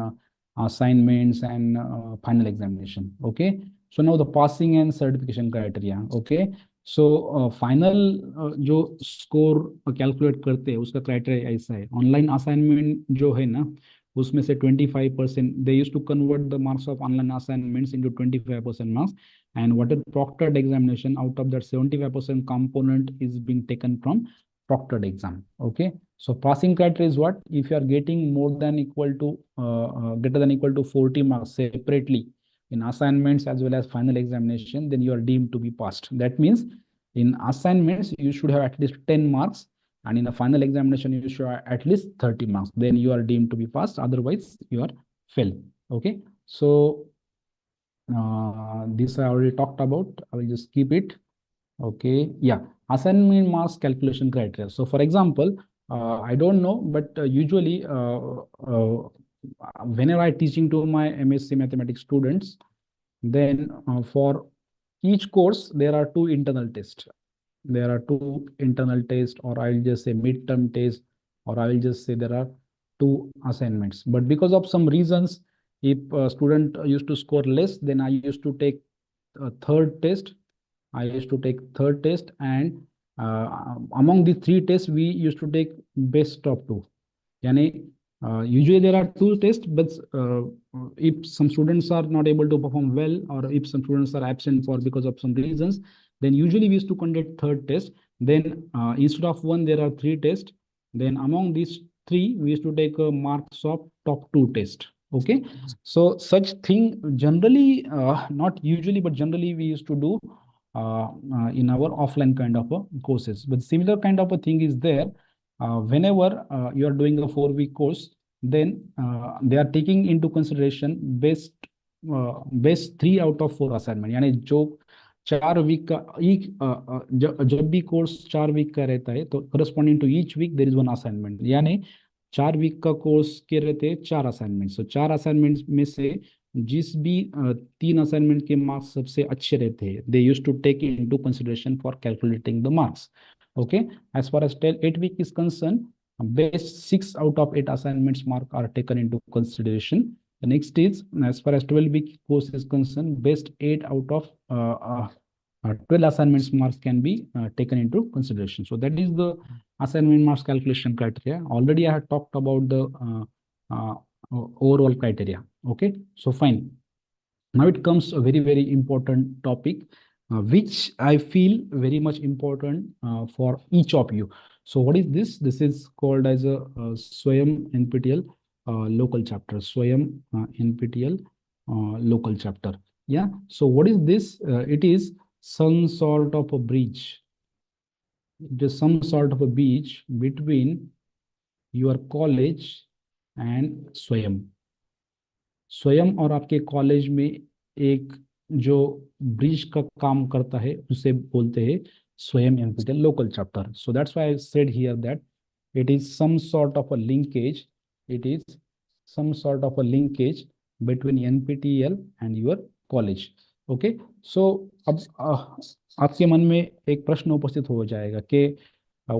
assignments and final examination. Okay, so now the passing and certification criteria. Okay, so final जो score calculate करते हैं उसका criteria ऐसा है. Online assignment जो है ना, उसमें से 25%, they used to convert the marks of online assignments into 25% marks, and what is proctored examination, out of that 75% component is being taken from proctored exam. Okay, so passing criteria is what? If you are getting more than equal to greater than equal to 40 marks separately in assignments as well as final examination, then you are deemed to be passed. That means in assignments you should have at least 10 marks, and in the final examination you should have at least 30 marks. Then you are deemed to be passed, otherwise you are failed. Okay, so this I already talked about. I will just keep it. Okay, yeah, assignment marks calculation criteria. So for example, I don't know, but usually whenever I teaching to my MSc mathematics students, then for each course there are 2 internal tests. There are 2 internal tests, or I will just say midterm test, or I will just say there are 2 assignments. But because of some reasons, if a student used to score less, then I used to take a third test. And among the 3 tests, we used to take best of 2. Yani, usually there are 2 tests, but if some students are not able to perform well, or if some students are absent for because of some reasons, then usually we used to conduct third test. Then instead of 1, there are 3 tests. Then among these 3, we used to take marks of top 2 tests. Okay, so such thing generally, not usually, but generally we used to do in our offline kind of courses. But similar kind of a thing is there whenever you are doing a 4-week course, then they are taking into consideration best 3 out of 4 assignment. यानी जो 4 week का एक जब भी course 4 week का रहता है, तो corresponding to each week there is one assignment. यानी 4 वीक का कोर्स के रहते हैं 4 असाइनमेंट्स। तो 4 असाइनमेंट्स में से जिस भी 3 असाइनमेंट के मार्क्स सबसे अच्छे रहते हैं, they use to take into consideration for calculating the marks. Okay, as far as 8 week is concerned, best 6 out of 8 assignments mark are taken into consideration. The next is, as far as 12-week course is concerned, best 8 out of 12 assignments marks can be taken into consideration. So that is the assignment marks calculation criteria. Already I have talked about the overall criteria. Okay, so fine. Now it comes a very, very important topic, which I feel very much important for each of you. So what is this? This is called as a Swayam NPTEL local chapter. Swayam NPTEL local chapter. Yeah. So what is this? It is some sort of a bridge. It is some sort of a bridge between your college and Swayam. स्वयं और आपके college में एक जो bridge का काम करता है उसे बोलते हैं Swayam NPTEL local chapter. So that's why I said here that it is some sort of a linkage, it is some sort of a linkage between NPTEL and your college. Okay, so अब आपके मन में एक प्रश्न उपस्थित हो जाएगा कि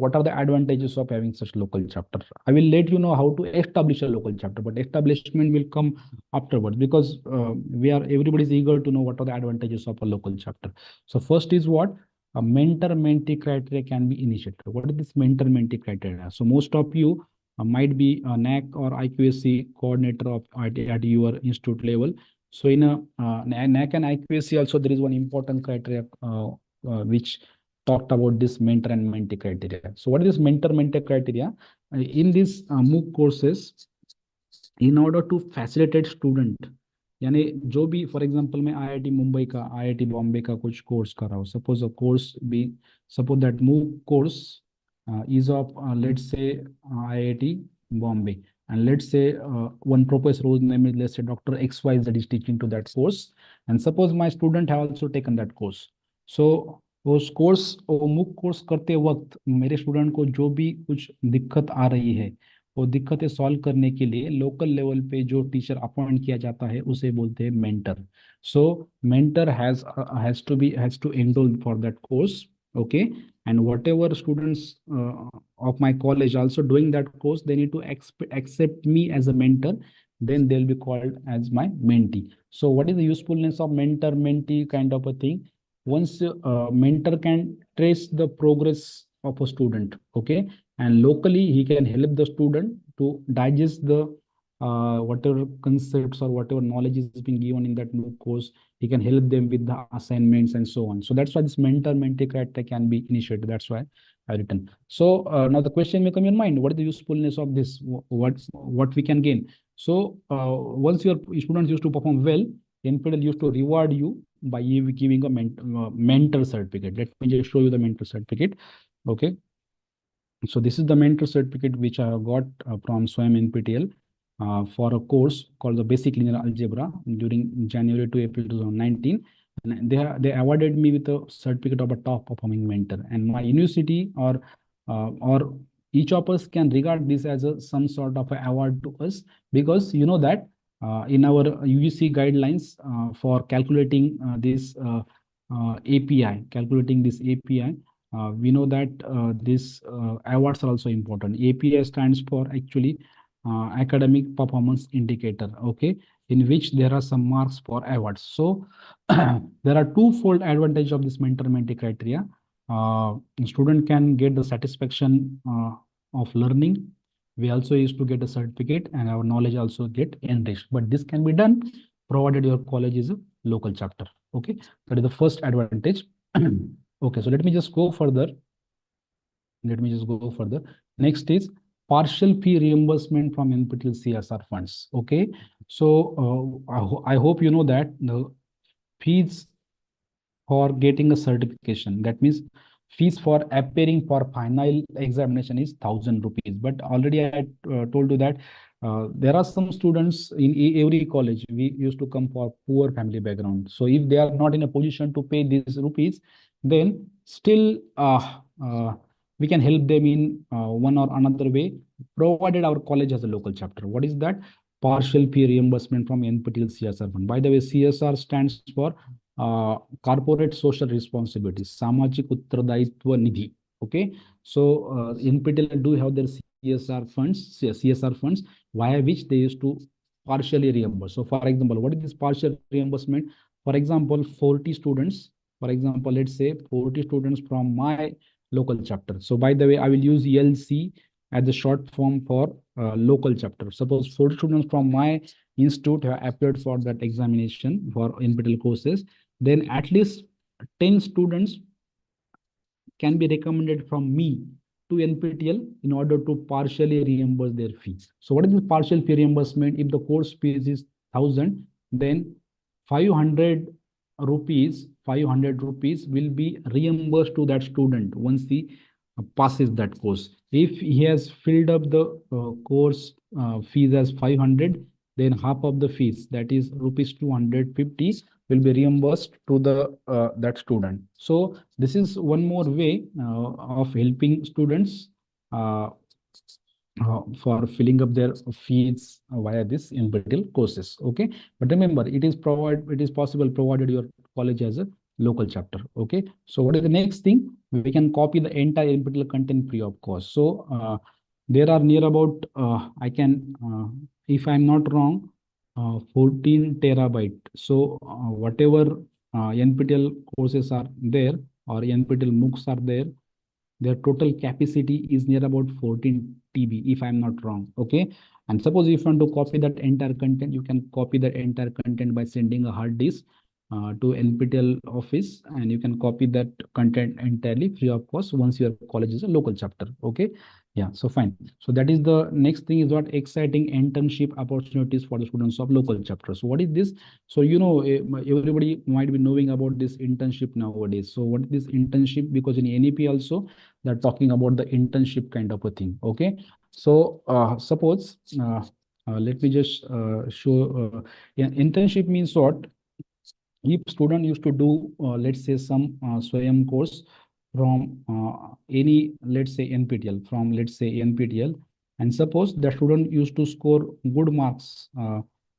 what are the advantages of having such local chapter? I will let you know how to establish a local chapter, but establishment will come afterwards, because everybody is eager to know what are the advantages of a local chapter. So first is what? A mentor-mentee criteria can be initiated. What is this mentor-mentee criteria? So most of you might be a NAC or IQSC coordinator at your institute level. So in a NAC and IQSC also there is one important criteria which talked about this mentor and mentee criteria. So what is this mentor-mentee criteria? In these MOOC courses, in order to facilitate student, यानी जो भी for example मैं IIT Mumbai का, IIT Bombay का कुछ course कर रहा हूँ, suppose a course B, suppose that MOOC course is of let's say IIT Bombay, and let's say one professor whose name is, let's say, Dr. XYZ is teaching to that course, and suppose my student have also taken that course. So उस course MOOC course करते वक्त मेरे student को जो भी कुछ दिक्कत आ रही है, वो दिक्कतें सॉल्व करने के लिए लोकल लेवल पे जो टीचर अपॉइंट किया जाता है उसे बोलते हैं mentor. So mentor has to enrol for that course. Okay, and whatever students of my college also doing that course, they need to accept me as a mentor, then they'll be called as my mentee. So what is the usefulness of mentor mentee kind of a thing? Once mentor can trace the progress of a student, okay, and locally he can help the student to digest the whatever concepts or whatever knowledge is being given in that MOOC course. He can help them with the assignments and so on. So that's why this mentor-mentee criteria can be initiated. That's why I written. So now the question may come in mind: what is the usefulness of this? What we can gain? So once your students used to perform well, NPTEL used to reward you by giving a mentor certificate. Let me just show you the mentor certificate. Okay. So this is the mentor certificate which I have got from Swayam NPTEL. For a course called the Basic Linear Algebra during January to April 2019. And they awarded me with a certificate of a top performing mentor. And my university or each of us can regard this as some sort of an award to us, because you know that in our UGC guidelines for calculating this API, we know that these awards are also important. API stands for actually academic performance indicator, okay, in which there are some marks for awards. So there are twofold advantage of this mentor-mentee criteria. Student can get the satisfaction of learning. We also used to get a certificate and our knowledge also get enriched. But this can be done provided your college is a local chapter. Okay, that is the first advantage. Okay, so let me just go further. Next is partial fee reimbursement from NPTEL CSR funds. Okay, so I hope you know that the fees for getting a certification, that means fees for appearing for final examination is 1,000 rupees. But already I told you that there are some students in every college, we used to come for poor family background. So if they are not in a position to pay these rupees, then still we can help them in one or another way provided our college has a local chapter. What is that? Partial fee reimbursement from NPTEL CSR fund. By the way, CSR stands for Corporate Social Responsibility, Samajik Uttaradaitva Nidhi. Okay, so NPTEL do have their CSR funds, via which they used to partially reimburse. So, for example, what is this partial reimbursement? For example, 40 students. For example, let's say 40 students from my local chapter. So, by the way, I will use LC as the short form for local chapter. Suppose 40 students from my institute have appeared for that examination for NPTEL courses, then at least 10 students can be recommended from me to NPTEL in order to partially reimburse their fees. So what is the partial fee reimbursement? If the course fees is 1,000, then 500 rupees will be reimbursed to that student once he passes that course. If he has filled up the course fees as 500, then half of the fees, that is rupees 250, will be reimbursed to the that student. So this is one more way of helping students for filling up their fees via this NPTEL courses. Okay, but remember, it is possible provided your college has a local chapter. Okay, so what is the next thing? We can copy the entire NPTEL content free of cost. So there are near about I can, if I'm not wrong, 14 terabyte. So whatever NPTEL courses are there or NPTEL MOOCs are there, their total capacity is near about 14 TB, if I'm not wrong. Okay, and suppose if you want to copy that entire content, you can copy that entire content by sending a hard disk to NPTEL office, and you can copy that content entirely free of cost once your college is a local chapter. Okay, yeah, so fine. So that is the next thing, is what exciting internship opportunities for the students of local chapters. So what is this? So everybody might be knowing about this internship nowadays. So what is this internship? Because in NEP also they're talking about the internship kind of a thing. Okay, so suppose let me just show. Internship means what? If student used to do let's say some Swayam course from any, let's say NPTEL, and suppose the student used to score good marks,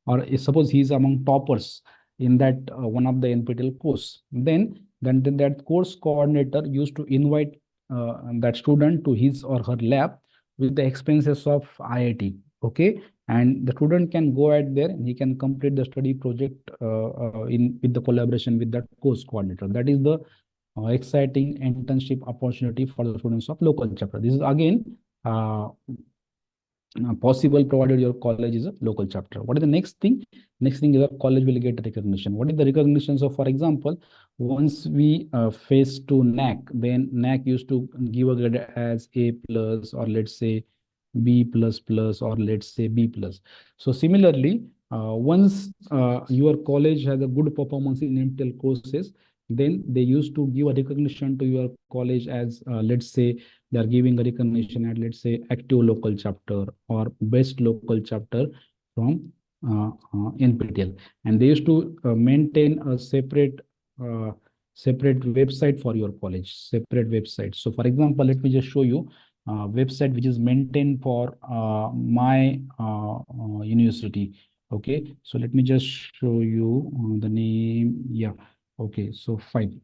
or suppose he is among toppers in that one of the NPTEL course, then that course coordinator used to invite that student to his or her lab with the expenses of IIT. Okay, and the student can go out there and he can complete the study project with the collaboration with that course coordinator. That is the exciting internship opportunity for the students of local chapter. This is again possible provided your college is a local chapter. What is the next thing? Next thing is that college will get recognition. What is the recognition? So for example, once we face to NAC, then NAC used to give a grade as A plus, or let's say B plus plus, or let's say B plus. So similarly, once your college has a good performance in NPTEL courses, then they used to give a recognition to your college as let's say they are giving a recognition at, let's say, active local chapter or best local chapter from NPTEL, and they used to maintain a separate website for your college, separate website. So for example, let me just show you website which is maintained for my university. Okay, so let me just show you the name. Yeah, okay, so fine,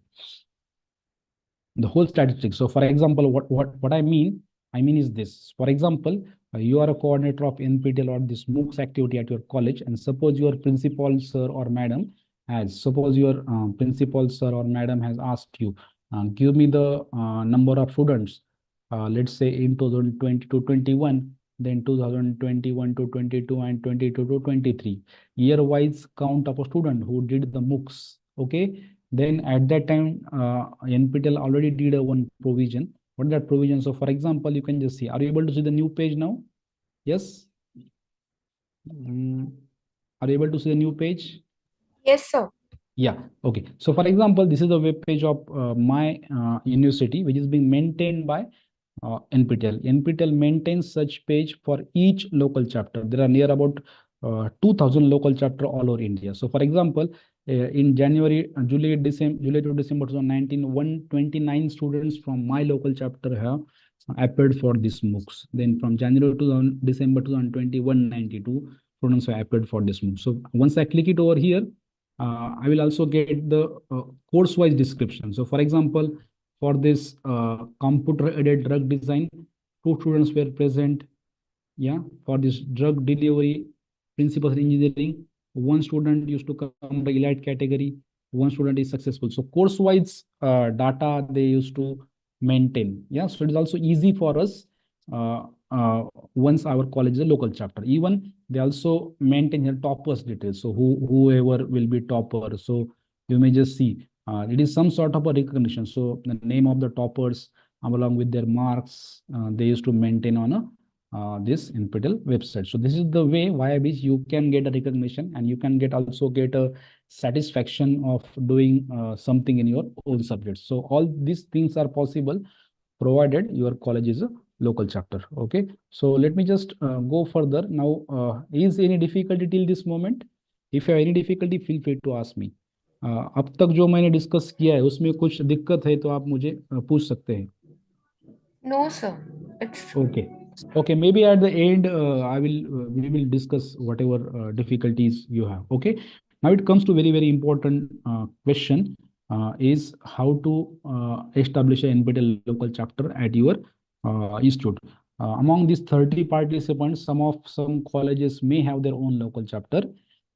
the whole statistics. So for example, what I mean is this. For example, you are a coordinator of NPTEL or this MOOCs activity at your college, and suppose your principal sir or madam has, suppose your principal sir or madam has asked you, give me the number of students, let's say in 2020 to 21, then 2021 to 22, and 22 to 23, year-wise count of a student who did the MOOCs. Okay, then at that time, NPTEL already did a one provision. What is that provision? So for example, you can just see, are you able to see the new page now? Yes. Are you able to see the new page? Yes, sir. Yeah, okay. So for example, this is the web page of my university, which is being maintained by NPTEL. NPTEL maintains such page for each local chapter. There are near about 2,000 local chapter all over India. So for example, in July to December 2019, 129 students from my local chapter have applied for this MOOCs. Then from January to December 2020, 192 students have applied for this MOOC. So once I click it over here, I will also get the course-wise description. So for example, for this computer-aided drug design, 2 students were present. Yeah, for this drug delivery principles in engineering, 1 student used to come by elite category, 1 student is successful. So course-wise data they used to maintain. Yeah, so it is also easy for us once our college is a local chapter. Even they also maintain your toppers details. So whoever will be topper. So you may just see it is some sort of a recognition. So the name of the toppers along with their marks they used to maintain on a this NPTEL website. So this is the way via which you can get a recognition, and you can also get a satisfaction of doing something in your own subject. So all these things are possible provided your college is a local chapter. Okay, so let me just go further now. Is any difficulty till this moment? If you have any difficulty, feel free to ask me. अब तक जो मैंने discuss किया है उसमें कुछ दिक्कत है तो आप मुझे पूछ सकते हैं. No, sir. It's Okay, maybe at the end we will discuss whatever difficulties you have. Okay, now it comes to very important question is how to establish an NPTEL local chapter at your institute. Among these 30 participants, some colleges may have their own local chapter.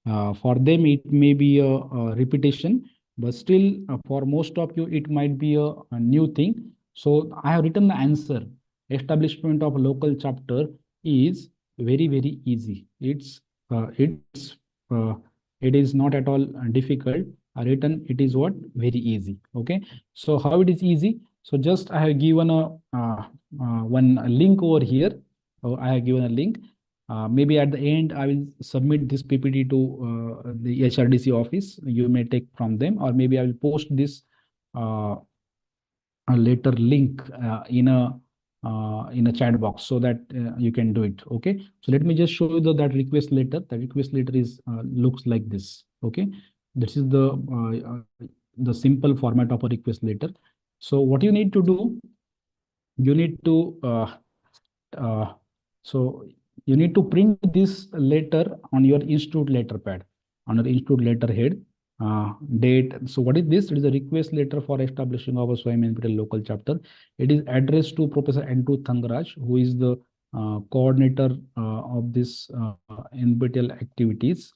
For them it may be a repetition, but still for most of you it might be a new thing. So I have written the answer. Establishment of a local chapter is very easy. It is not at all difficult. Written it is what very easy. Okay, so how it is easy? So just I have given a one link over here. I have given a link. Maybe at the end I will submit this PPT to the HRDC office. You may take from them, or maybe I will post this a later link in a chat box so that you can do it. Okay, so let me just show you that request letter. The request letter is looks like this. Okay, this is the simple format of a request letter. So what you need to do, you need to you need to print this letter on your institute letter pad, on your institute letterhead. Date. So what is this? It is a request letter for establishing of a SWAYAM NPTEL local chapter. It is addressed to Professor N2 Thangaraj, who is the coordinator of this NPTEL activities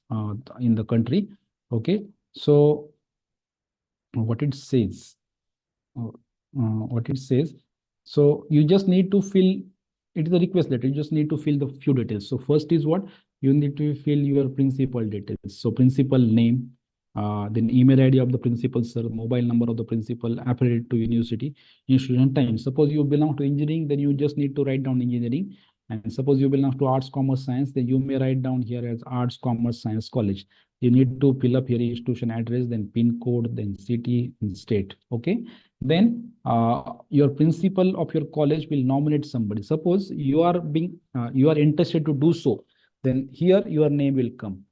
in the country. Okay, so what it says, so you just need to fill. It is a request letter. You just need to fill the few details. So first is what you need to fill your principal details. So principal name. Then email ID of the principal, sir, mobile number of the principal, affiliated to university, institution time. Suppose you belong to engineering, then you just need to write down engineering. And suppose you belong to arts, commerce, science, then you may write down here as arts, commerce, science college. You need to fill up your institution address, then pin code, then city and state. Okay. Then your principal of your college will nominate somebody. Suppose you are interested to do so, then here your name will come.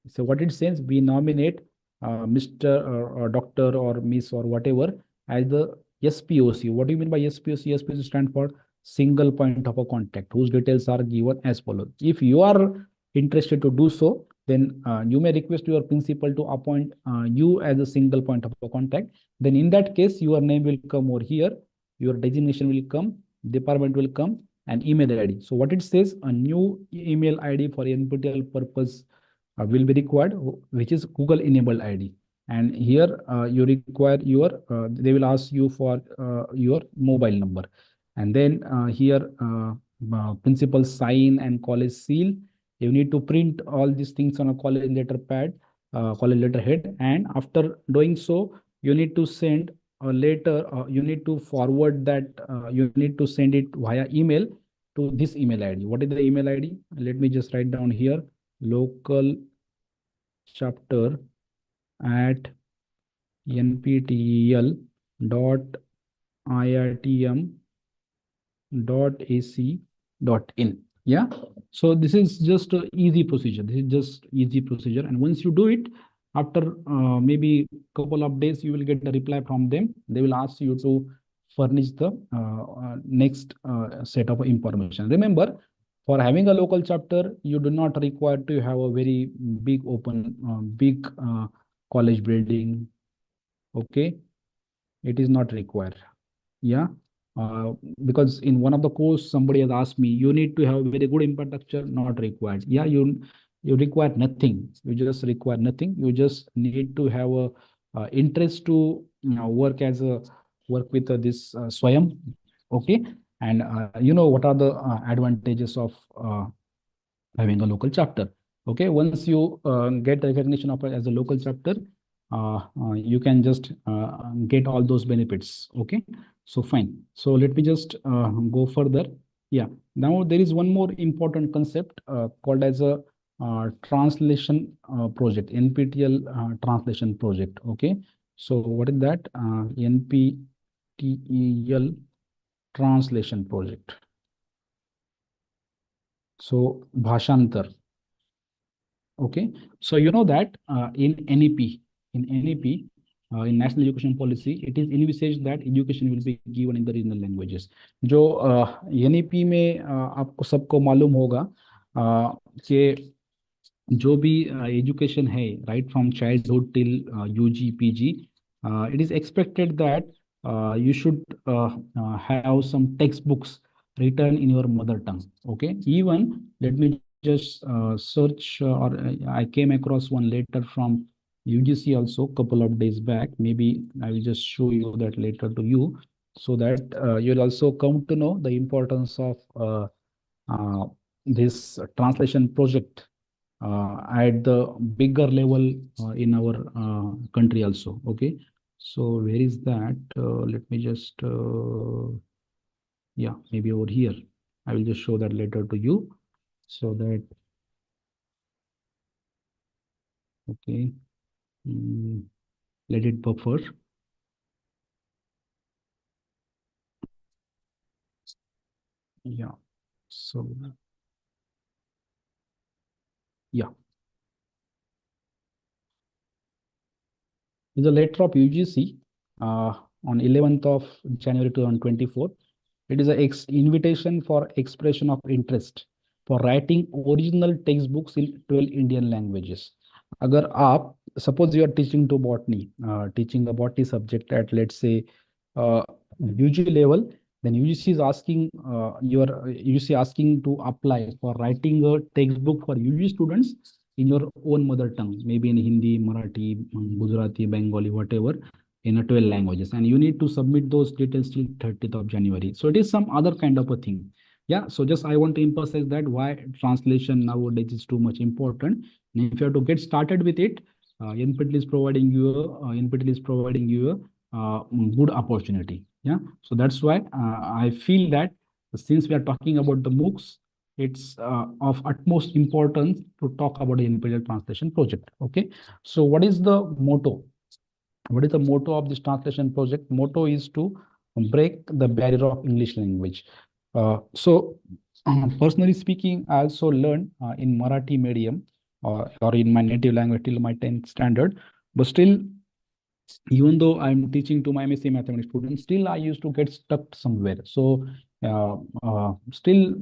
So what it says, we nominate Mr. or Dr. or Miss or whatever as the SPOC. What do you mean by SPOC? SPOC stands for single point of a contact, whose details are given as follows. If you are interested to do so, then you may request your principal to appoint you as a single point of a contact. Then in that case, your name will come over here, your designation will come, department will come, and email ID. So what it says, a new email ID for NPTEL purpose will be required, which is Google enabled ID. And here you require your, they will ask you for your mobile number. And then here principal sign and college seal. You need to print all these things on a college letter pad, college letterhead. And after doing so, you need to send a letter, you need to forward that, you need to send it via email to this email ID. What is the email ID? Let me just write down here. Local chapter at nptel.iitm.ac.in. Yeah, so this is just an easy procedure. And once you do it, after maybe couple of days, you will get the reply from them. They will ask you to furnish the next set of information. Remember, for having a local chapter, you do not require to have a very big big college building. Okay, it is not required. Yeah, because in one of the course somebody has asked me, you need to have very good infrastructure. Not required. Yeah, you require nothing. You just require nothing. You just need to have a interest to work with this Swayam. Okay, and you know what are the advantages of having a local chapter. Okay, once you get recognition of it as a local chapter, you can just get all those benefits. Okay, so fine. So let me just go further. Yeah, now there is one more important concept called as a translation project, NPTEL translation project. Okay, so what is that? NPTEL translation project. So Bhashantar. Okay, so you know that in NEP, in National Education Policy, it is envisaged that education will be given in the regional languages. जो NEP में आपको सबको मालूम होगा कि जो भी education है, right from childhood till UG, PG, it is expected that you should have some textbooks written in your mother tongue. Okay, even let me just search or I came across one letter from UGC also couple of days back. Maybe I will just show you that letter to you so that you'll also come to know the importance of this translation project at the bigger level in our country also. Okay, so where is that? Let me just yeah, maybe over here. I will just show that letter to you so that okay, let it buffer. Yeah, so yeah, is a letter of UGC on 11th of January 2024. It is an invitation for expression of interest for writing original textbooks in 12 Indian languages. अगर आप suppose you are teaching to botany, teaching a botany subject at let's say UG level, then UGC is asking UGC asking to apply for writing a textbook for UG students in your own mother tongue, maybe in Hindi, Marathi, Gujarati, Bengali, whatever, in a 12 languages, and you need to submit those details till 30th of January. So it is some other kind of a thing. Yeah, so just I want to emphasize that why translation nowadays is too much important. And if you have to get started with it, NPTEL is providing you a good opportunity. Yeah, so that's why I feel that since we are talking about the MOOCs, it's of utmost importance to talk about the NPTEL translation project. Okay, so what is the motto? What is the motto of this translation project? Motto is to break the barrier of English language. So personally speaking, I also learned in Marathi medium or in my native language till my 10th standard, but still, even though I'm teaching to my MSc mathematics students, still I used to get stuck somewhere. So still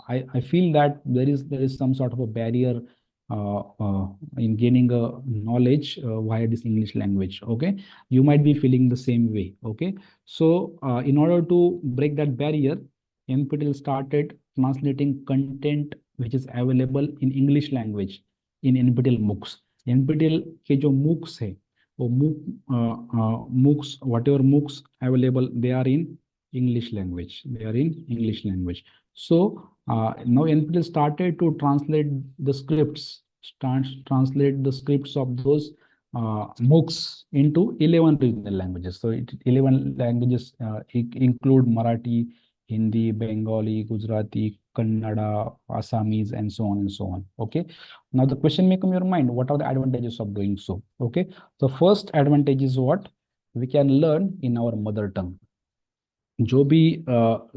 I feel that there is some sort of a barrier in gaining a knowledge via this English language. Okay, you might be feeling the same way. Okay, so in order to break that barrier, NPTEL started translating content which is available in English language in NPTEL MOOCs. NPTEL के जो MOOCs है, वो MOOCs, whatever MOOCs available, they are in English language. They are in English language. So now NPTEL started to translate the scripts, translate the scripts of those MOOCs into 11 regional languages. So 11 languages include Marathi, Hindi, Bengali, Gujarati, Kannada, Assamese, and so on and so on. Okay. Now the question may come in your mind, what are the advantages of doing so? Okay. So first advantage is what? We can learn in our mother tongue. जो भी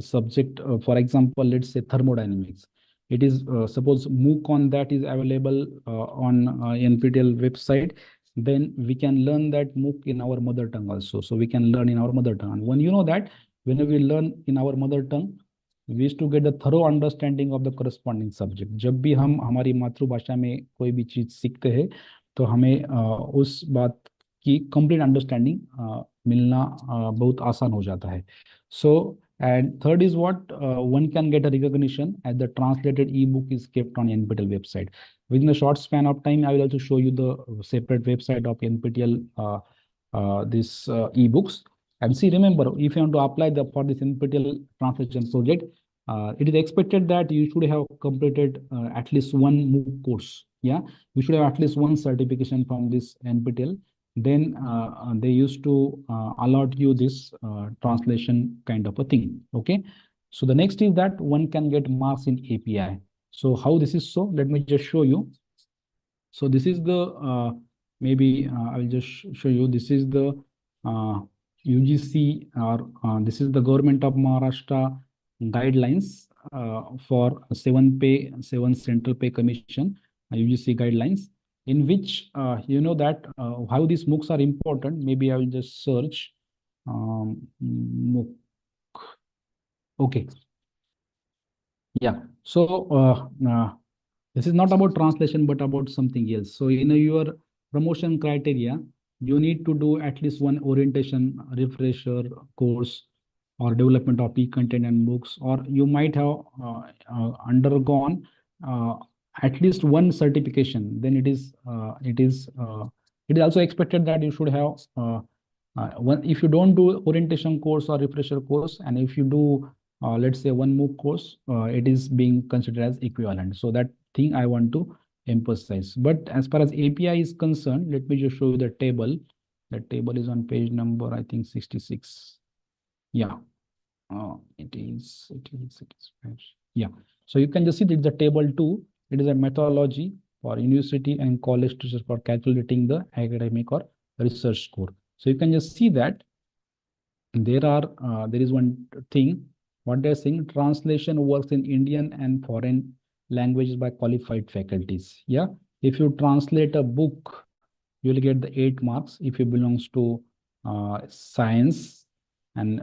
subject, for example, let's say thermodynamics. It is suppose MOOC on that is available on NPTEL website. then we can learn that MOOC in our mother tongue also. So we can learn in our mother tongue. And when you know that, when we learn in our mother tongue, we used to get a thorough understanding of the corresponding subject. जब भी हम हमारी मातृभाषा में कोई भी चीज सीखते हैं तो हमें उस बात की complete understanding मिलना बहुत आसान हो जाता है. So and third is what one can get a recognition as the translated ebook is kept on NPTEL website. Within a short span of time, I will also show you the separate website of NPTEL this ebooks. And see, remember, if you want to apply for this NPTEL translation project, it is expected that you should have completed at least one MOOC course. Yeah, you should have at least one certification from this NPTEL. Then they used to allot you this translation kind of a thing. Okay, so the next is that one can get marks in API. So how this is so? Let me just show you. So this is the maybe I will just show you. This is the UGC or this is the Government of Maharashtra guidelines for 7 Central Pay Commission UGC guidelines, in which you know that how these MOOCs are important. Maybe I will just search MOOC. Okay. Yeah. So this is not about translation, but about something else. So in your promotion criteria, you need to do at least one orientation, refresher course, or development of e-content and MOOCs, or you might have undergone at least one certification. Then it is also expected that you should have one. If you don't do orientation course or refresher course, and if you do let's say one MOOC course, it is being considered as equivalent. So that thing I want to emphasize. But as far as API is concerned, let me just show you the table. The table is on page number, I think 66. Yeah, it is. Yeah, so you can just see that the table 2. It is a methodology for university and college teachers for calculating the academic or research score. So you can just see that there is one thing. What they're saying, translation works in Indian and foreign languages by qualified faculties. Yeah, if you translate a book, you will get the 8 marks if it belongs to science, and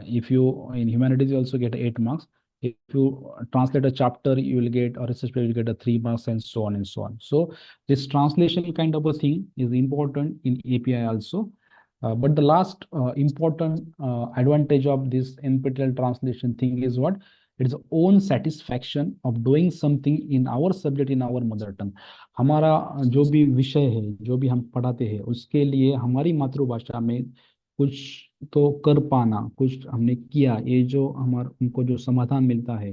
if you in humanities you also get 8 marks. If you translate a chapter, you will get, or research paper, you will get a 3 marks, and so on and so on. So this translation kind of a thing is important in API also. But the last important advantage of this NPTEL translation thing is what? It is own satisfaction of doing something in our subject in our mother tongue. हमारा जो भी विषय है, जो भी हम पढ़ाते हैं, उसके लिए हमारी मातृभाषा में कुछ तो कर पाना, कुछ हमने किया, ये जो हमारा उनको जो समाधान मिलता है,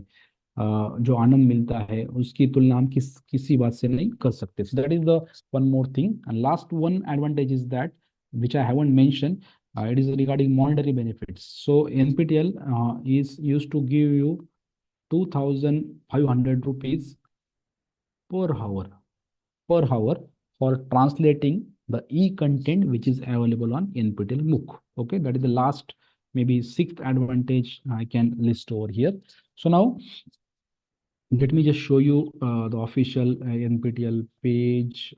जो आनंद मिलता है, उसकी तुलना हम किसी बात से नहीं कर सकते. So that is the one more thing. And last one advantage is that, which I haven't mentioned, it is regarding monetary benefits. So NPTEL is used to give you 2,500 rupees per hour for translating the e-content which is available on NPTEL MOOC. Okay, that is the last, maybe 6th advantage I can list over here. So now let me just show you the official NPTEL page.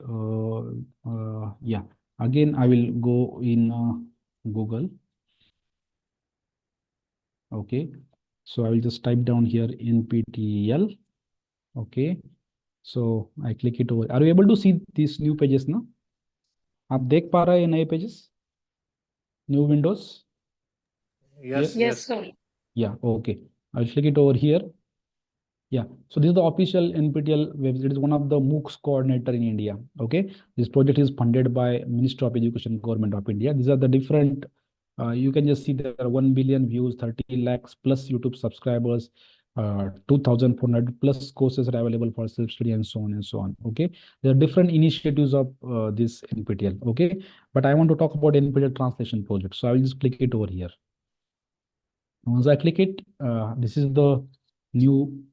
Yeah, again I will go in Google. Okay, so I will just type down here NPTEL. Okay, so I click it over. Are you able to see these new pages now? आप देख पा रहे हैं नए pages, new windows? Yes, sir. Yeah, okay. I'll click it over here. Yeah, so this is the official NPTEL website. It is one of the MOOCs coordinator in India. Okay, this project is funded by Ministry of Education, Government of India. These are the different. You can just see there are 1 billion views, 30 lakhs plus YouTube subscribers, 2,400 plus courses are available for self-study, and so on and so on. Okay, there are different initiatives of this NPTEL. Okay, but I want to talk about NPTEL translation project. So I will just click it over here. Once I click it, this is the new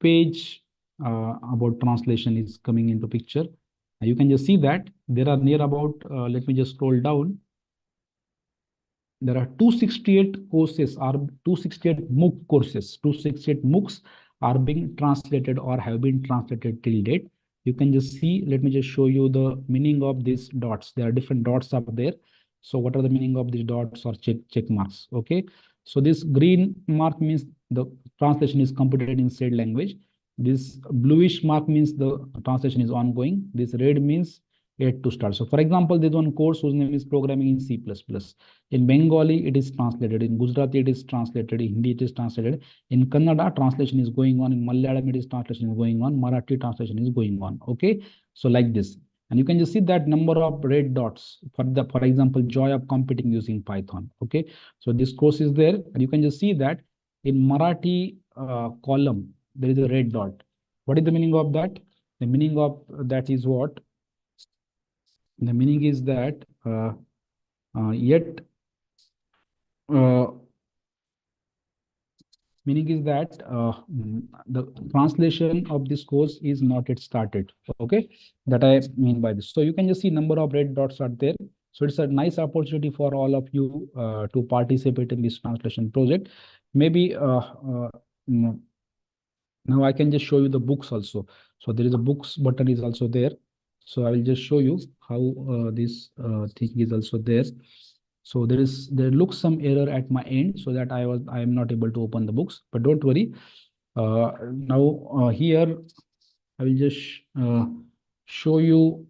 page about translation is coming into picture. You can just see that there are near about, let me just scroll down. There are 268 courses, or 268 MOOC courses, 268 MOOCs are being translated or have been translated till date. you can just see, let me just show you the meaning of these dots. There are different dots up there. So what are the meaning of these dots or check marks? Okay. So this green mark means the translation is completed in said language. This bluish mark means the translation is ongoing. This red means yet to start. So for example, there's one course whose name is programming in C++. In Bengali, it is translated. In Gujarati, it is translated. In Hindi, it is translated. In Kannada, translation is going on. In Malayalam, it is translation is going on. Marathi translation is going on. Okay. So like this. And you can just see that number of red dots for example, joy of computing using Python. Okay. So this course is there. And you can just see that in Marathi column, there is a red dot. What is the meaning of that? The meaning of that is what? The meaning is that meaning is that the translation of this course is not yet started. Okay, that I mean by this. So you can just see number of red dots are there. So it's a nice opportunity for all of you to participate in this translation project. Maybe now I can just show you the books also. So there is a books button is also there. So I will just show you how this thing is also there. So there looks some error at my end, so that I am not able to open the books, but don't worry. Now here I will just show you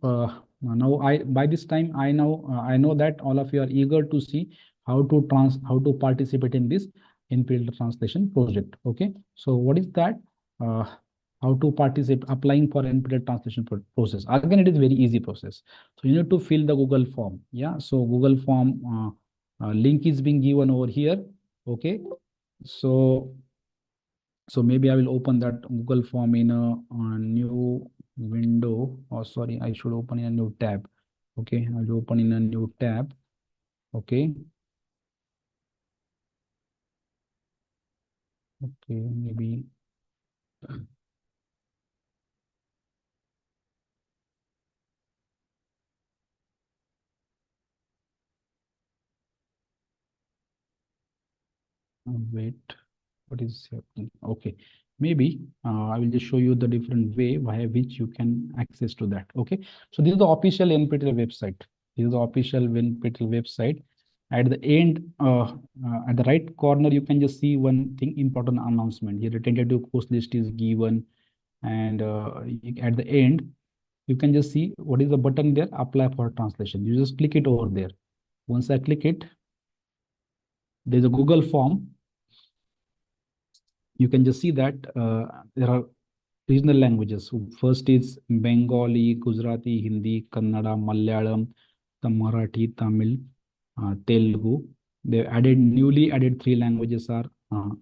now. By this time I know that all of you are eager to see how to participate in this NPTEL translation project. Okay, so what is that? How to participate applying for NPTEL translation process. Again, it is very easy process. So you need to fill the Google form. Yeah, so Google form link is being given over here. Okay, so maybe I will open that Google form in a new window. Or sorry, I should open in a new tab. Okay, I will open in a new tab. Okay. Okay, maybe. Wait, what is happening? Okay, maybe I will just show you the different way via which you can access to that. Okay, so this is the official NPTEL website. This is the official NPTEL website. At the end, at the right corner, you can just see one thing, important announcement. Here, the tentative course list is given, and at the end, you can just see what is the button there, apply for translation. You just click it over there. Once I click it, there's a Google form. You can just see that there are regional languages. So first is Bengali, Gujarati, Hindi, Kannada, Malayalam, Marathi, Tamil, Telugu. They newly added 3 languages are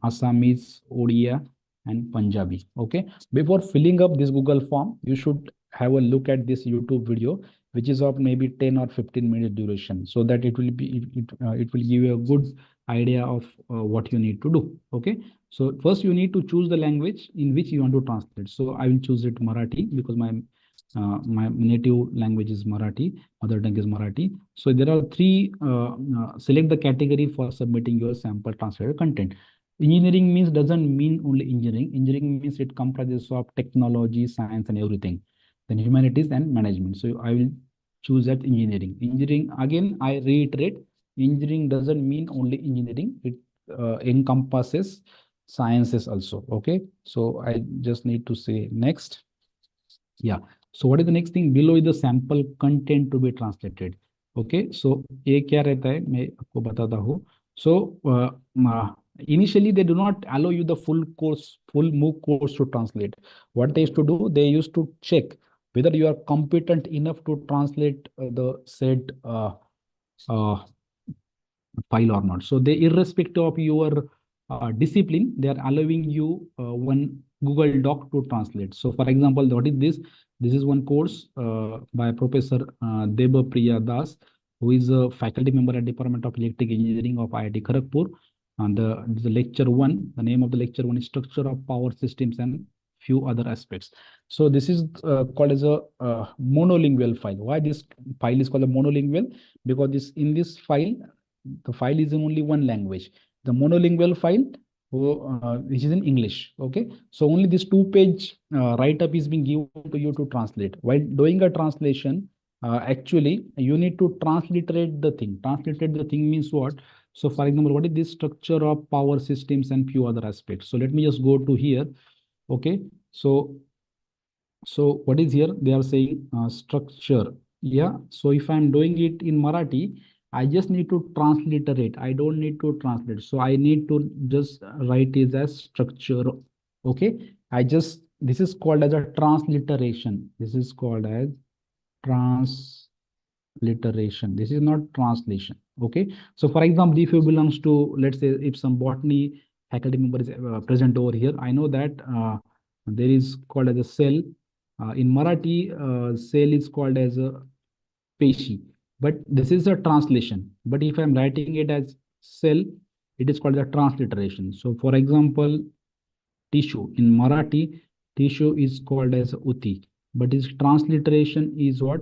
Assamese, Odia, and Punjabi. Okay. Before filling up this Google form, you should have a look at this YouTube video, which is of maybe 10 or 15 minute duration, so that it will give you a good idea of what you need to do. Okay. So first you need to choose the language in which you want to translate. So I will choose it Marathi because my native language is Marathi, mother tongue is Marathi. So there are 3, select the category for submitting your sample translated content. Engineering doesn't mean only engineering. Engineering means it comprises of technology, science, and everything. Then humanities and management. So I will choose that engineering. Engineering, again, I reiterate, engineering doesn't mean only engineering. It encompasses sciences also. Okay, so I just need to say next. Yeah, so what is the next thing? Below is the sample content to be translated. Okay, so ये क्या रहता है मैं आपको बताता हूँ. So initially they do not allow you the full MOOC course to translate. What they used to do, they used to check whether you are competent enough to translate the said file or not. So they, irrespective of your discipline, they are allowing you one Google Doc to translate. So for example, what is this? This is one course by Professor Deba Priya Das, who is a faculty member at Department of Electrical Engineering of IIT Kharagpur. And the lecture 1, the name of the lecture 1 is Structure of Power Systems and few other aspects. So this is called as a monolingual file. Why this file is called a monolingual? Because in this file, the file is in only one language. The monolingual file, which is in English. Okay, so only this 2-page write-up is being given to you to translate. While doing a translation, actually you need to transliterate the thing. Transliterate the thing means what? So for example, what is this structure of power systems and few other aspects? So let me just go to here. Okay, so what is here? They are saying structure. Yeah, so if I'm doing it in Marathi, I just need to transliterate. I don't need to translate. So I need to just write it as structure. Okay, this is called as a transliteration. This is called as transliteration. This is not translation. Okay, so for example, if you belongs to, let's say, if some botany faculty member is present over here, I know that there is called as a cell. In Marathi, cell is called as a peshi, but this is a translation. But if I'm writing it as cell, it is called a transliteration. So for example, tissue in Marathi, tissue is called as uti, but its transliteration is what?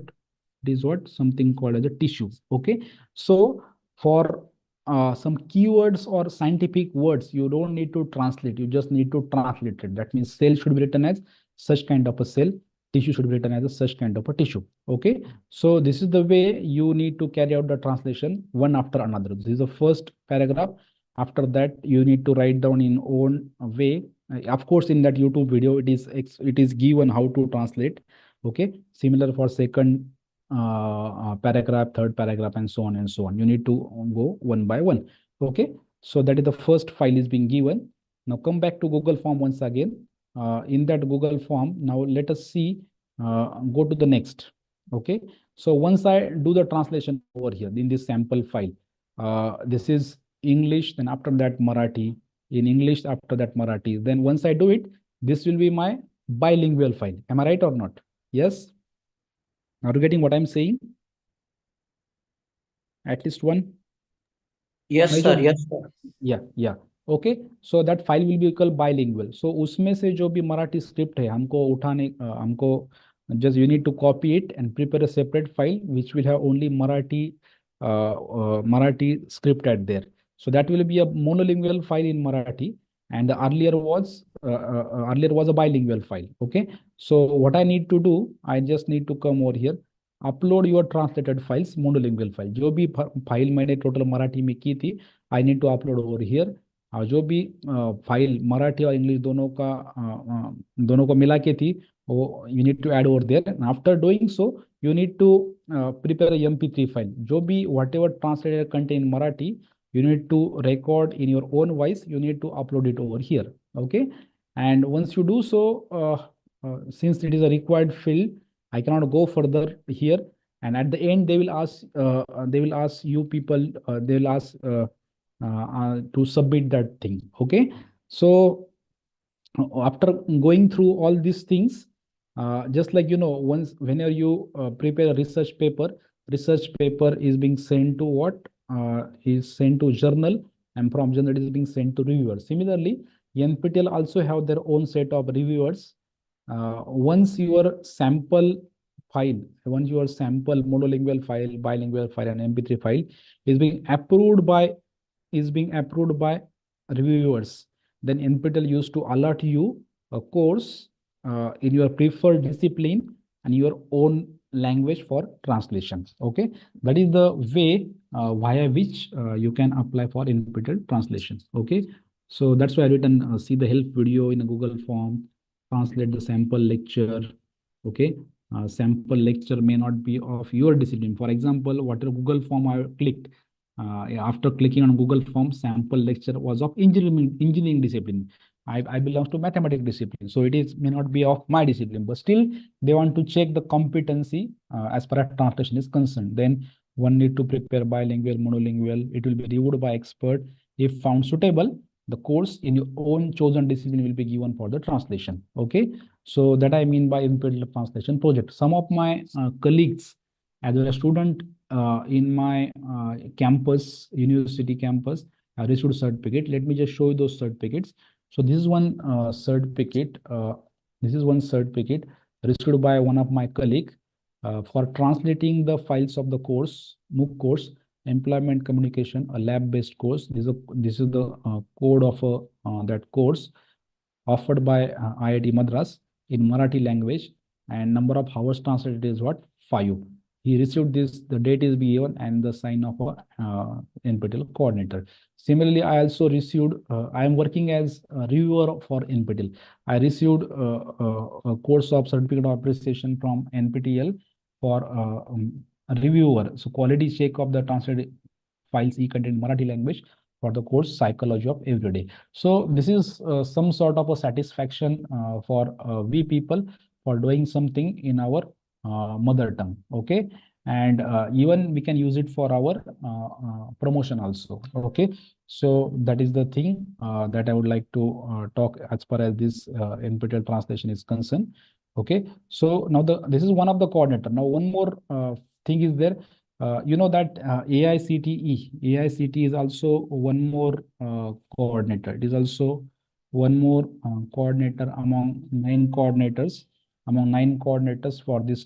It is what? Something called as a tissue. Okay, so for some keywords or scientific words, you don't need to translate, you just need to translate it. That means cell should be written as such kind of a cell, tissue should be written as a such kind of a tissue. Okay, so this is the way you need to carry out the translation one after another. This is the first paragraph. After that, you need to write down in own way. Of course, in that YouTube video, it is given how to translate. Okay, similar for second paragraph, third paragraph, and so on and so on. You need to go one by one. Okay, so that is the first file is being given. Now come back to Google Form once again. In that Google Form, now let us see, go to the next. Okay, so once I do the translation over here in this sample file, this is English, then after that Marathi, in English, after that Marathi. Then once I do it, this will be my bilingual file. Am I right or not? Yes? Are you getting what I'm saying? At least one? Yes, sir. Yes, sir. Yeah. Okay, so that file will be called bilingual. So उसमें से जो भी Marathi script है हमको just you need to copy it and prepare a separate file which will have only Marathi script at there. So that will be a monolingual file in Marathi, and the earlier was a bilingual file. Okay, so what I need to do, I just need to come over here, upload your translated files, monolingual file. जो भी file मैंने total Marathi में की थी, I need to upload over here. जो भी file Marathi और English दोनों को मिला के थी, वो you need to add over there. And after doing so, you need to prepare a MP3 file. जो भी whatever translated content in Marathi, you need to record in your own voice. You need to upload it over here. Okay, and once you do so, since it is a required field, I cannot go further here. And at the end, they will ask you people, they will ask to submit that thing. Okay, so after going through all these things, just like whenever you prepare a research paper is being sent to what? Is sent to journal, and from journal it is being sent to reviewers. Similarly, NPTEL also have their own set of reviewers. Once your sample monolingual file, bilingual file, and MP3 file is being approved by reviewers, then NPTEL used to allot you a course in your preferred discipline and your own language for translations. Okay, that is the way via which you can apply for NPTEL translations. Okay, so that's why I written see the help video in a Google Form, translate the sample lecture. Okay, sample lecture may not be of your discipline. For example, whatever Google Form I clicked, after clicking on Google Form, sample lecture was of engineering discipline. I belong to mathematics discipline, so it may not be of my discipline, but still they want to check the competency as far as translation is concerned. Then one need to prepare bilingual, monolingual. It will be reviewed by expert. If found suitable, the course in your own chosen discipline will be given for the translation. Okay, so that I mean by NPTEL translation project. Some of my colleagues, as a student in my university campus, I received certificate. Let me just show you those certificates. So this is one certificate. Received by one of my colleague for translating the files of the course, MOOC course, employment communication, a lab-based course. This is the code of that course offered by IIT Madras in Marathi language, and number of hours translated is what? 5. He received this, the date is given, and the sign of a NPTEL coordinator. Similarly, I also received, I am working as a reviewer for NPTEL. I received a course of certificate of appreciation from NPTEL for a reviewer. So quality check of the translated files e-content Marathi language for the course Psychology of Everyday. So this is some sort of a satisfaction for we people for doing something in our mother tongue. Okay, and even we can use it for our promotion also. Okay, so that is the thing that I would like to talk as far as this NPTEL translation is concerned. Okay, so now this is one of the coordinator. Now one more thing is there. You know that AICTE is also one more coordinator. It is also one more coordinator among 9 coordinators, for this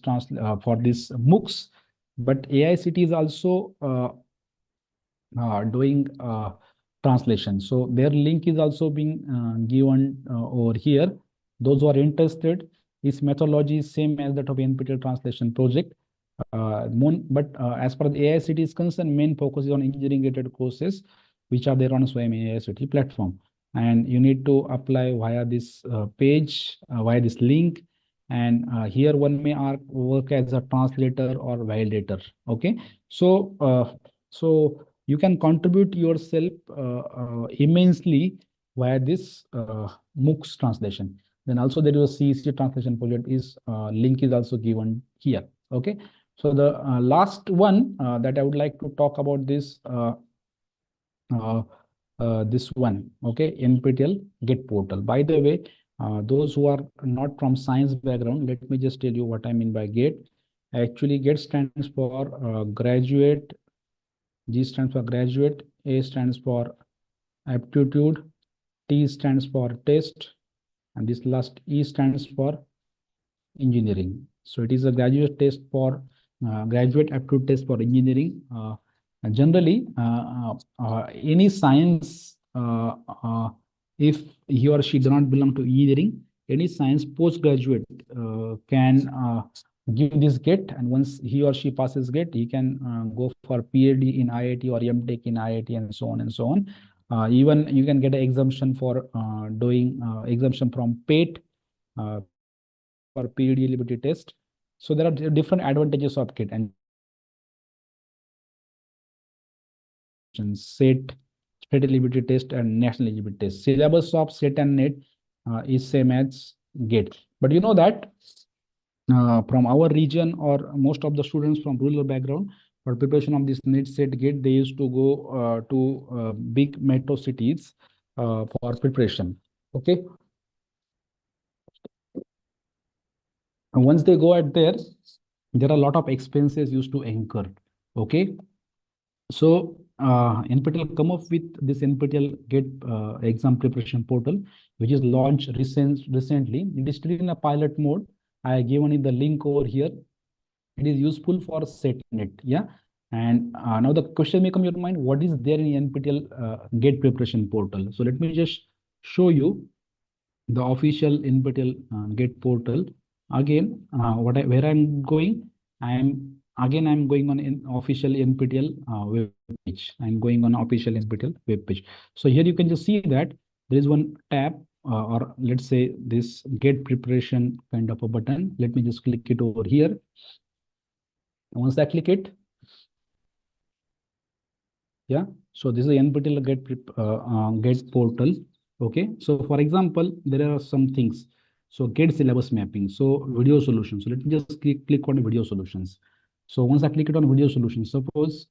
for this MOOCs. But AICTE is also doing translation. So their link is also being given over here. Those who are interested, this methodology is same as that of NPTEL translation project. But as far as the AICTE is concerned, main focus is on engineering related courses which are there on SWAYAM AICTE platform. And you need to apply via this page, via this link. And here one may work as a translator or validator. Okay, so so you can contribute yourself immensely via this MOOCs translation. Then also there is a CEC translation project link is also given here. Okay, so the last one that I would like to talk about this one. Okay, NPTEL GET portal. By the way, those who are not from science background, let me just tell you what I mean by GET. Actually, GET stands for graduate. G stands for graduate, A stands for aptitude, T stands for test, and this last E stands for engineering. So it is a graduate test for graduate aptitude test for engineering. Generally, any science, if he or she does not belong to engineering, any science postgraduate can give this GET, and once he or she passes GET, he can go for PhD in IIT or MTech in IIT and so on and so on. Even you can get an exemption for doing exemption from PATE for PhD eligibility test. So there are different advantages of GET and SET, state eligibility test, and national eligibility test. Syllabus of SET and NET is same as GET. But you know that from our region or most of the students from rural background, for preparation of this NET SET GATE, they used to go to big metro cities for preparation. Okay. And once they go out there are a lot of expenses used to incur. Okay. So NPTEL come up with this NPTEL GATE exam preparation portal, which is launched recently. It is still in a pilot mode. I have given you the link over here. It is useful for SET-NET. Yeah. And now the question may come in your mind, what is there in NPTEL GATE preparation portal? So let me just show you the official NPTEL GATE portal. Again, where I'm going, I'm going on an official NPTEL web page. I'm going on official NPTEL web page. So here you can just see that there is one tab or let's say this GATE preparation kind of a button. Let me just click it over here. Once I click it, yeah. So this is the NPTEL GATE portal. Okay. So for example, there are some things. So GATE syllabus mapping. So video solutions. So let me just click on video solutions. So once I click it on video solutions, suppose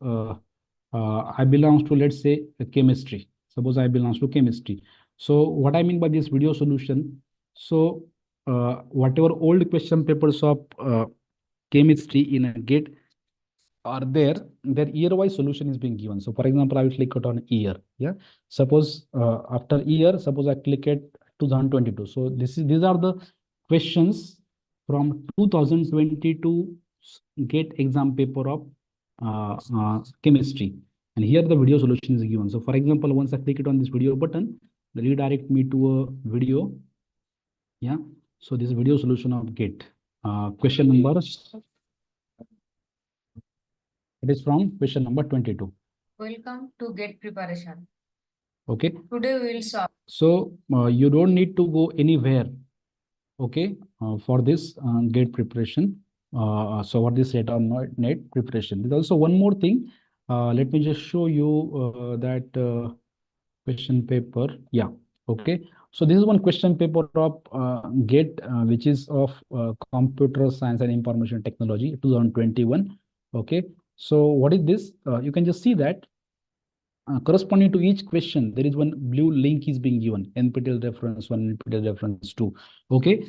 I belong to, let's say, chemistry. Suppose I belong to chemistry. So what I mean by this video solution, so whatever old question papers of chemistry in a GATE are there, their year-wise solution is being given. So for example, I will click it on year. Yeah. Suppose after year, suppose I click it 2022. So these are the questions from 2022 GATE exam paper of chemistry. And here the video solution is given. So for example, once I click it on this video button, they redirect me to a video. Yeah. So this video solution of GATE. Question number. It is from question number 22. Welcome to GATE preparation. Okay. Today we will solve. So you don't need to go anywhere. Okay. For this GATE preparation. So what is set on net preparation. There's also one more thing. Let me just show you that question paper. Yeah. Okay. So this is one question paper of GATE, which is of Computer Science and Information Technology 2021. Okay. So what is this? You can just see that corresponding to each question, there is one blue link is being given, NPTEL reference 1, NPTEL reference 2. Okay.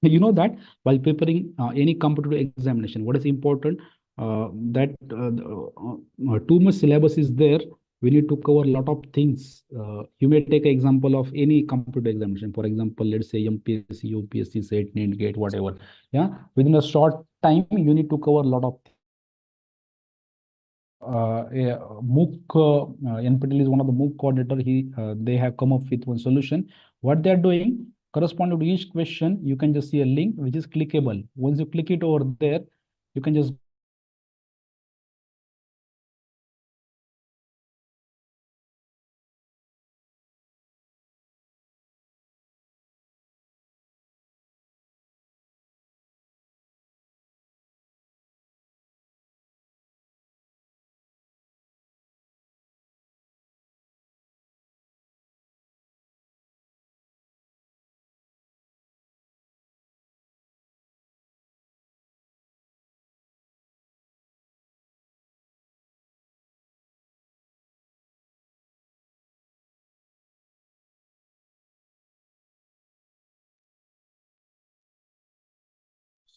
You know that while preparing any competitive examination, what is important that too much syllabus is there. We need to cover a lot of things. You may take an example of any competitive examination. For example, let's say MPSC, UPSC, SET, NET, GATE, whatever. Yeah, within a short time, you need to cover a lot of things. MOOC, NPTEL is one of the MOOC coordinator. They have come up with one solution. What they are doing, corresponding to each question, you can just see a link which is clickable. Once you click it over there, you can just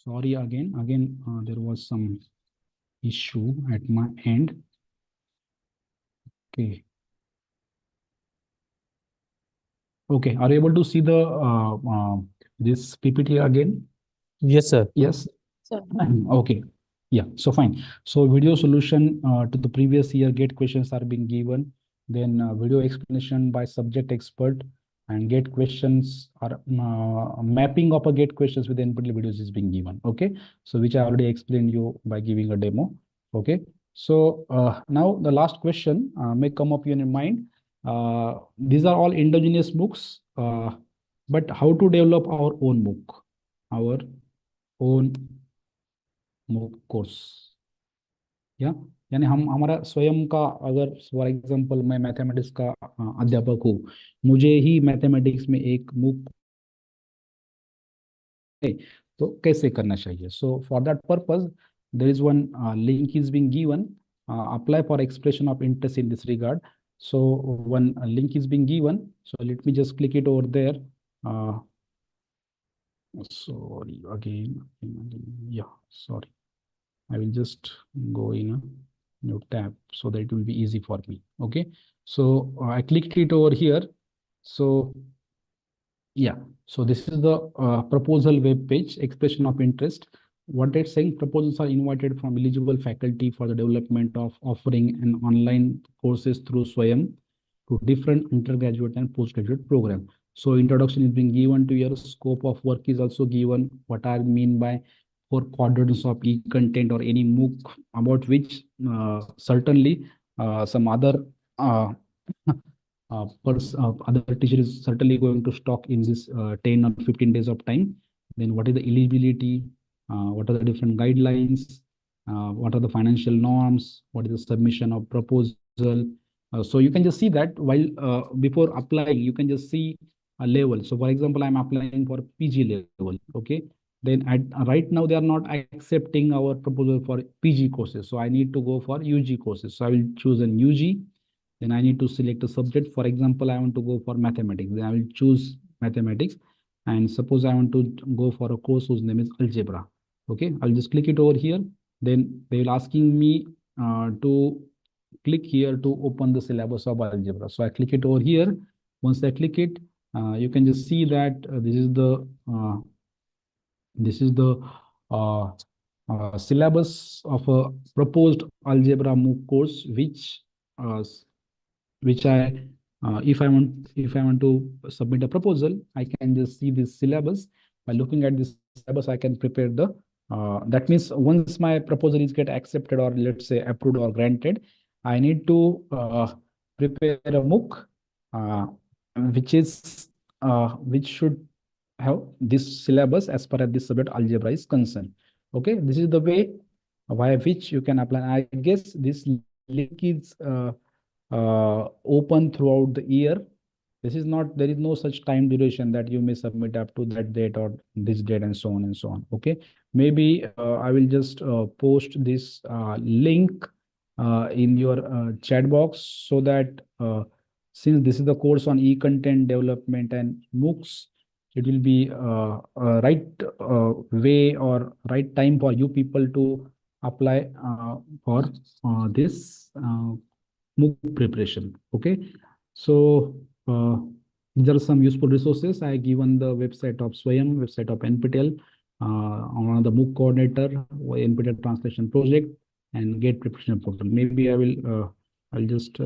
sorry again, there was some issue at my end. Okay. Okay, are you able to see the this PPT again? Yes, sir. Yes. Sir. Okay. Yeah, so fine. So video solution to the previous year GATE questions are being given. Then video explanation by subject expert, and GATE questions are mapping of a GATE questions with NPTEL videos is being given. Okay, so which I already explained you by giving a demo. Okay, so now the last question may come up in your mind. These are all endogenous MOOCs, but how to develop our own MOOC, our own MOOC course. या यानी हम हमारा स्वयं का, अगर for example मैं mathematics का अध्यापक हूँ, मुझे ही मैथमेटिक्स में एक MOOC तो कैसे करना चाहिए. So for that purpose there is one link is being given. Apply for expression of interest in this regard. So one link is being given. So let me just click it over there. Sorry again. Yeah, sorry. I will just go in a new tab so that it will be easy for me. Okay. So I clicked it over here. So yeah. So this is the proposal web page, expression of interest. What it's saying, proposals are invited from eligible faculty for the development of offering an online courses through SWAYAM to different undergraduate and postgraduate program. So introduction is being given to your scope of work is also given. What I mean by 4 quadrants of e-content or any MOOC, about which certainly some other other teacher is certainly going to stock in this 10 or 15 days of time. Then what is the eligibility? What are the different guidelines? What are the financial norms? What is the submission of proposal? So you can just see that while before applying, you can just see a level. So for example, I'm applying for PG level. Okay. Then right now they are not accepting our proposal for PG courses. So I need to go for UG courses. So I will choose an UG. Then I need to select a subject. For example, I want to go for mathematics. Then I will choose mathematics. And suppose I want to go for a course whose name is algebra. Okay, I'll just click it over here. Then they will asking me to click here to open the syllabus of algebra. So I click it over here. Once I click it, you can just see that this is the syllabus of a proposed algebra MOOC course, which I if I want to submit a proposal, I can just see this syllabus. By looking at this syllabus, I can prepare the that means once my proposal is get accepted, or let's say approved or granted, I need to prepare a MOOC which should have this syllabus as far as this subject algebra is concerned. Okay, this is the way via which you can apply. I guess this link is open throughout the year. This is not, there is no such time duration that you may submit up to that date or this date and so on and so on. Okay, maybe I will just post this link in your chat box, so that since this is the course on e-content development and MOOCs, it will be a right way or right time for you people to apply for this MOOC preparation. Okay, so these are some useful resources. I given the website of Swayam, website of NPTEL, on the MOOC coordinator, NPTEL translation project, and GATE preparation portal. Maybe I will I'll just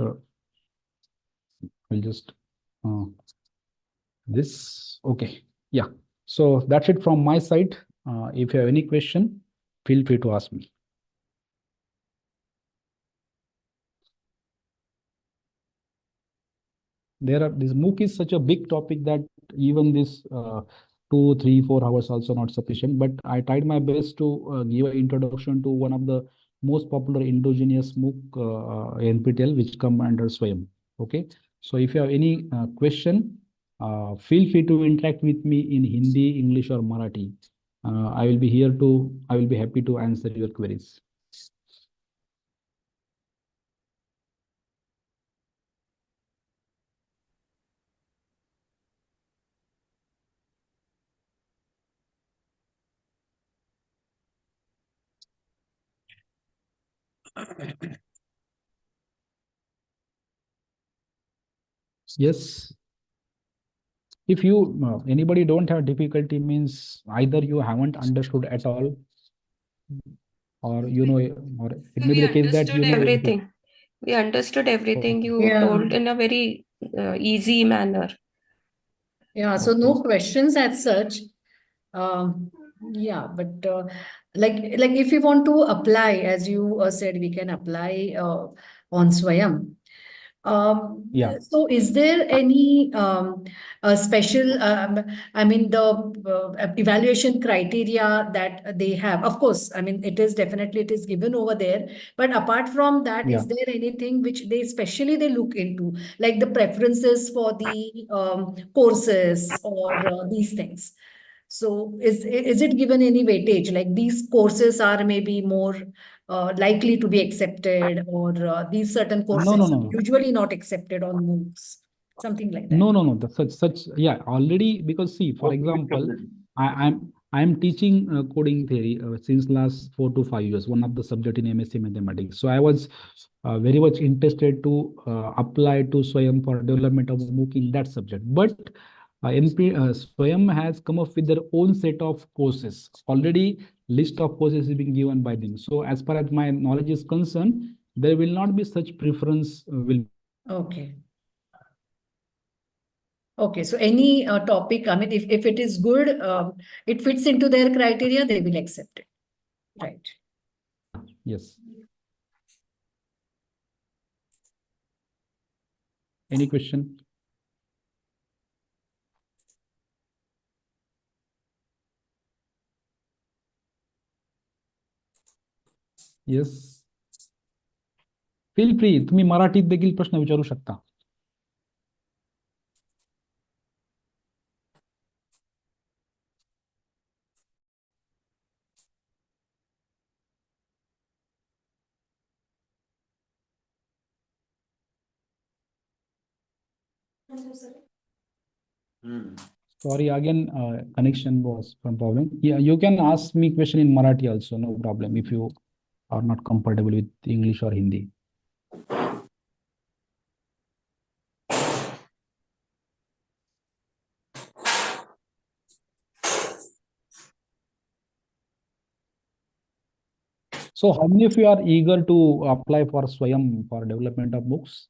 this. Okay, yeah. So that's it from my side. If you have any question, feel free to ask me. This MOOC is such a big topic that even this 2, 3, 4 hours also not sufficient. But I tried my best to give an introduction to one of the most popular endogenous MOOC NPTEL, which come under Swayam. Okay, so if you have any question, feel free to interact with me in Hindi, English, or Marathi. I will be happy to answer your queries. Yes. If you anybody don't have difficulty, means either you haven't understood at all, or or it may be the case that you know everything. We understood everything you told in a very easy manner. Yeah, so no questions as such. Yeah, but like if you want to apply, as you said, we can apply on Swayam. Yeah. So is there any special, I mean, the evaluation criteria that they have? Of course, I mean, it is given over there. But apart from that, is there anything which they look into, like the preferences for the courses or these things? So is it given any weightage? Like these courses are maybe more likely to be accepted, or these certain courses No. usually not accepted on MOOCs, something like that. No. Such yeah. Already, because see, for example, I'm teaching coding theory since last 4 to 5 years. One of the subject in MSc Mathematics. So I was very much interested to apply to Swayam for development of MOOC in that subject. But Swayam has come up with their own set of courses. Already list of courses is being given by them. So as far as my knowledge is concerned, there will not be such preference Okay. Okay, so any topic, I mean, if it is good, it fits into their criteria, they will accept it. Right. Yes. Any question? Yes. Feel free. तुम्ही मराठीत देखील प्रश्न विचारू शकता. Sorry, again, connection was some problem. Yeah, you can ask me question in Marathi also, no problem, if you are not comfortable with English or Hindi. So how many of you are eager to apply for Swayam for development of MOOCs?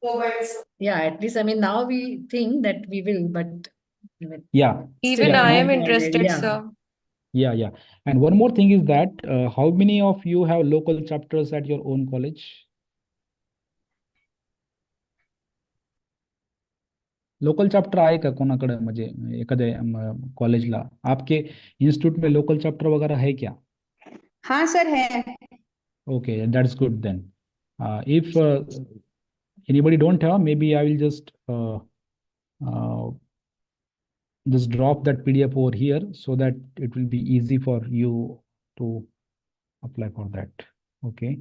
What? Yeah, at least I mean now we think that we will, but Yeah. still Even I am not decided. interested, Yeah. sir. Yeah. And one more thing is that how many of you have local chapters at your own college? Local chapter आहे का कोणाकडे म्हणजे एखाद्या कॉलेजला आपके institute में local chapter वगैरह है क्या? हाँ सर है. Okay, that's good then. If anybody don't have, maybe I will just drop that PDF over here so that it will be easy for you to apply for that. Okay.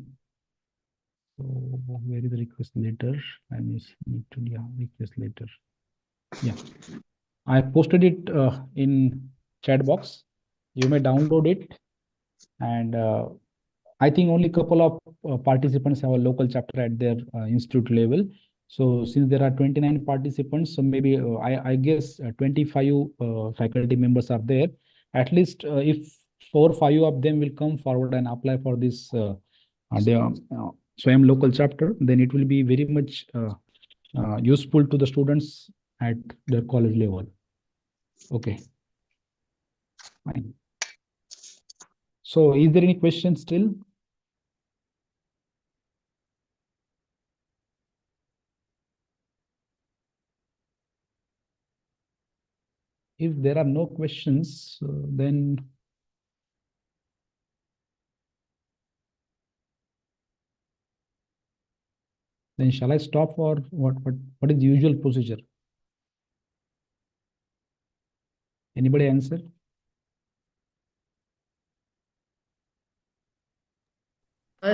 So where is the request letter? I need to request letter. Yeah, I posted it in chat box. You may download it, and I think only couple of participants have a local chapter at their institute level. So since there are 29 participants, so maybe I guess 25 faculty members are there. At least if 4 or 5 of them will come forward and apply for this Swayam local chapter, then it will be very much useful to the students at their college level. Okay, fine. So is there any question still? If there are no questions, then shall I stop, or what is the usual procedure? Anybody answer?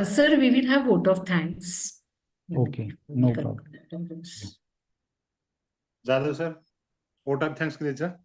Sir, we will have vote of thanks. Okay, no problem. Jadhav sir, vote of thanks द्यायचा.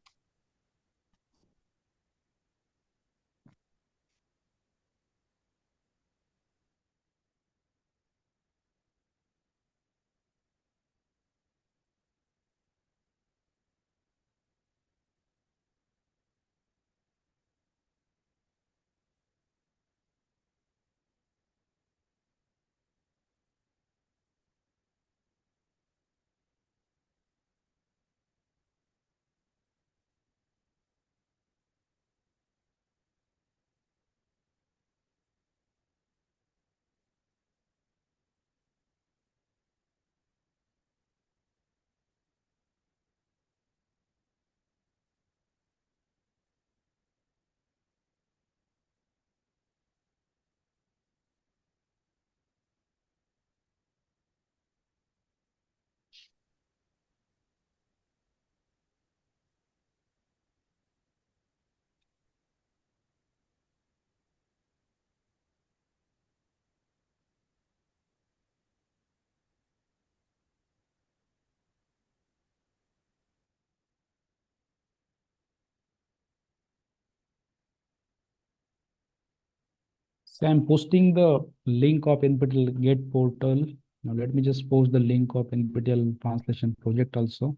So I'm posting the link of NPTEL Gate portal. Now let me just post the link of NPTEL translation project also.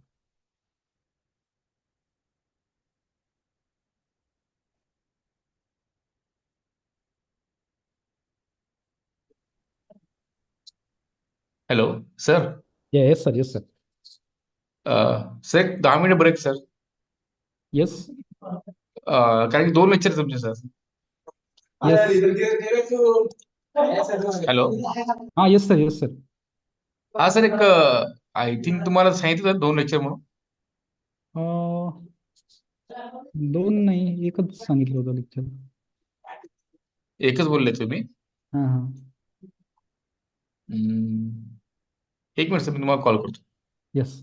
Hello sir. Yes, sir. Yes, sir. Sir एक 10 minute break sir. Yes. कारण की 2 lecture तुमचे sir. Hello. Yes, sir. Yes, sir. हा sir, एक I think तुम्हाला सांगितलं होतं 2 lecture म्हणून. 2 नाही, एकच सांगितलं होतं लेक्चर. एकच बोलले तुम्ही. हा. 1 मिनिट सर, मी तुम्हाला कॉल करतो. Yes.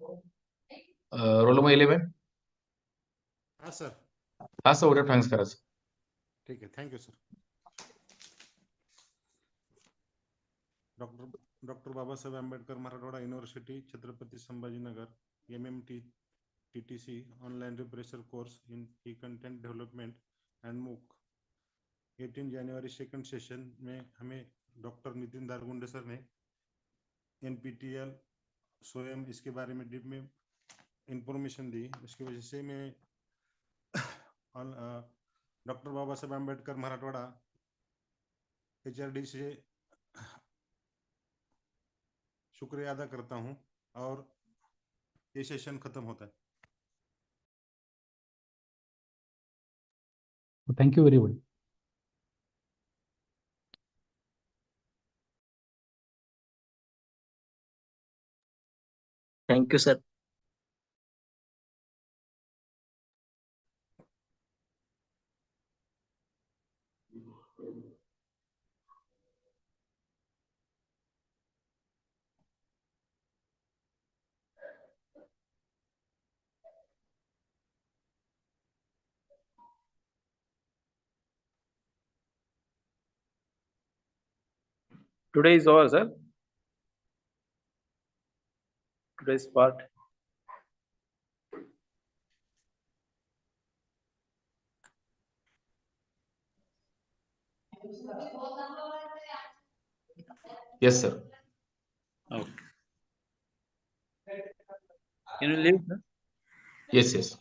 Roll number 11. हाँ सर. हा सर, उद्या ट्रान्सफर करायचं. ठीक आहे. Thank you sir. Doctor Babasaheb Ambedkar Marathwada university Chhatrapati Sambhajinagar MMT TTC online refresher course in E content development and MOOC 18 जनवरी सेकंड सेशन में हमें डॉक्टर नितिन दारगुंडे सर ने NPTEL स्वयं इसके बारे में डीप में इंफॉर्मेशन दी. इसकी वजह से मैं डॉक्टर बाबा साहेब आंबेडकर मराठवाड़ा HRD से शुक्रिया अदा करता हूं और ये सेशन खत्म होता है. Thank you very much. Thank you, sir. Today is over, sir. Today's part. Yes, sir. Okay. Can you leave, sir? Yes, yes.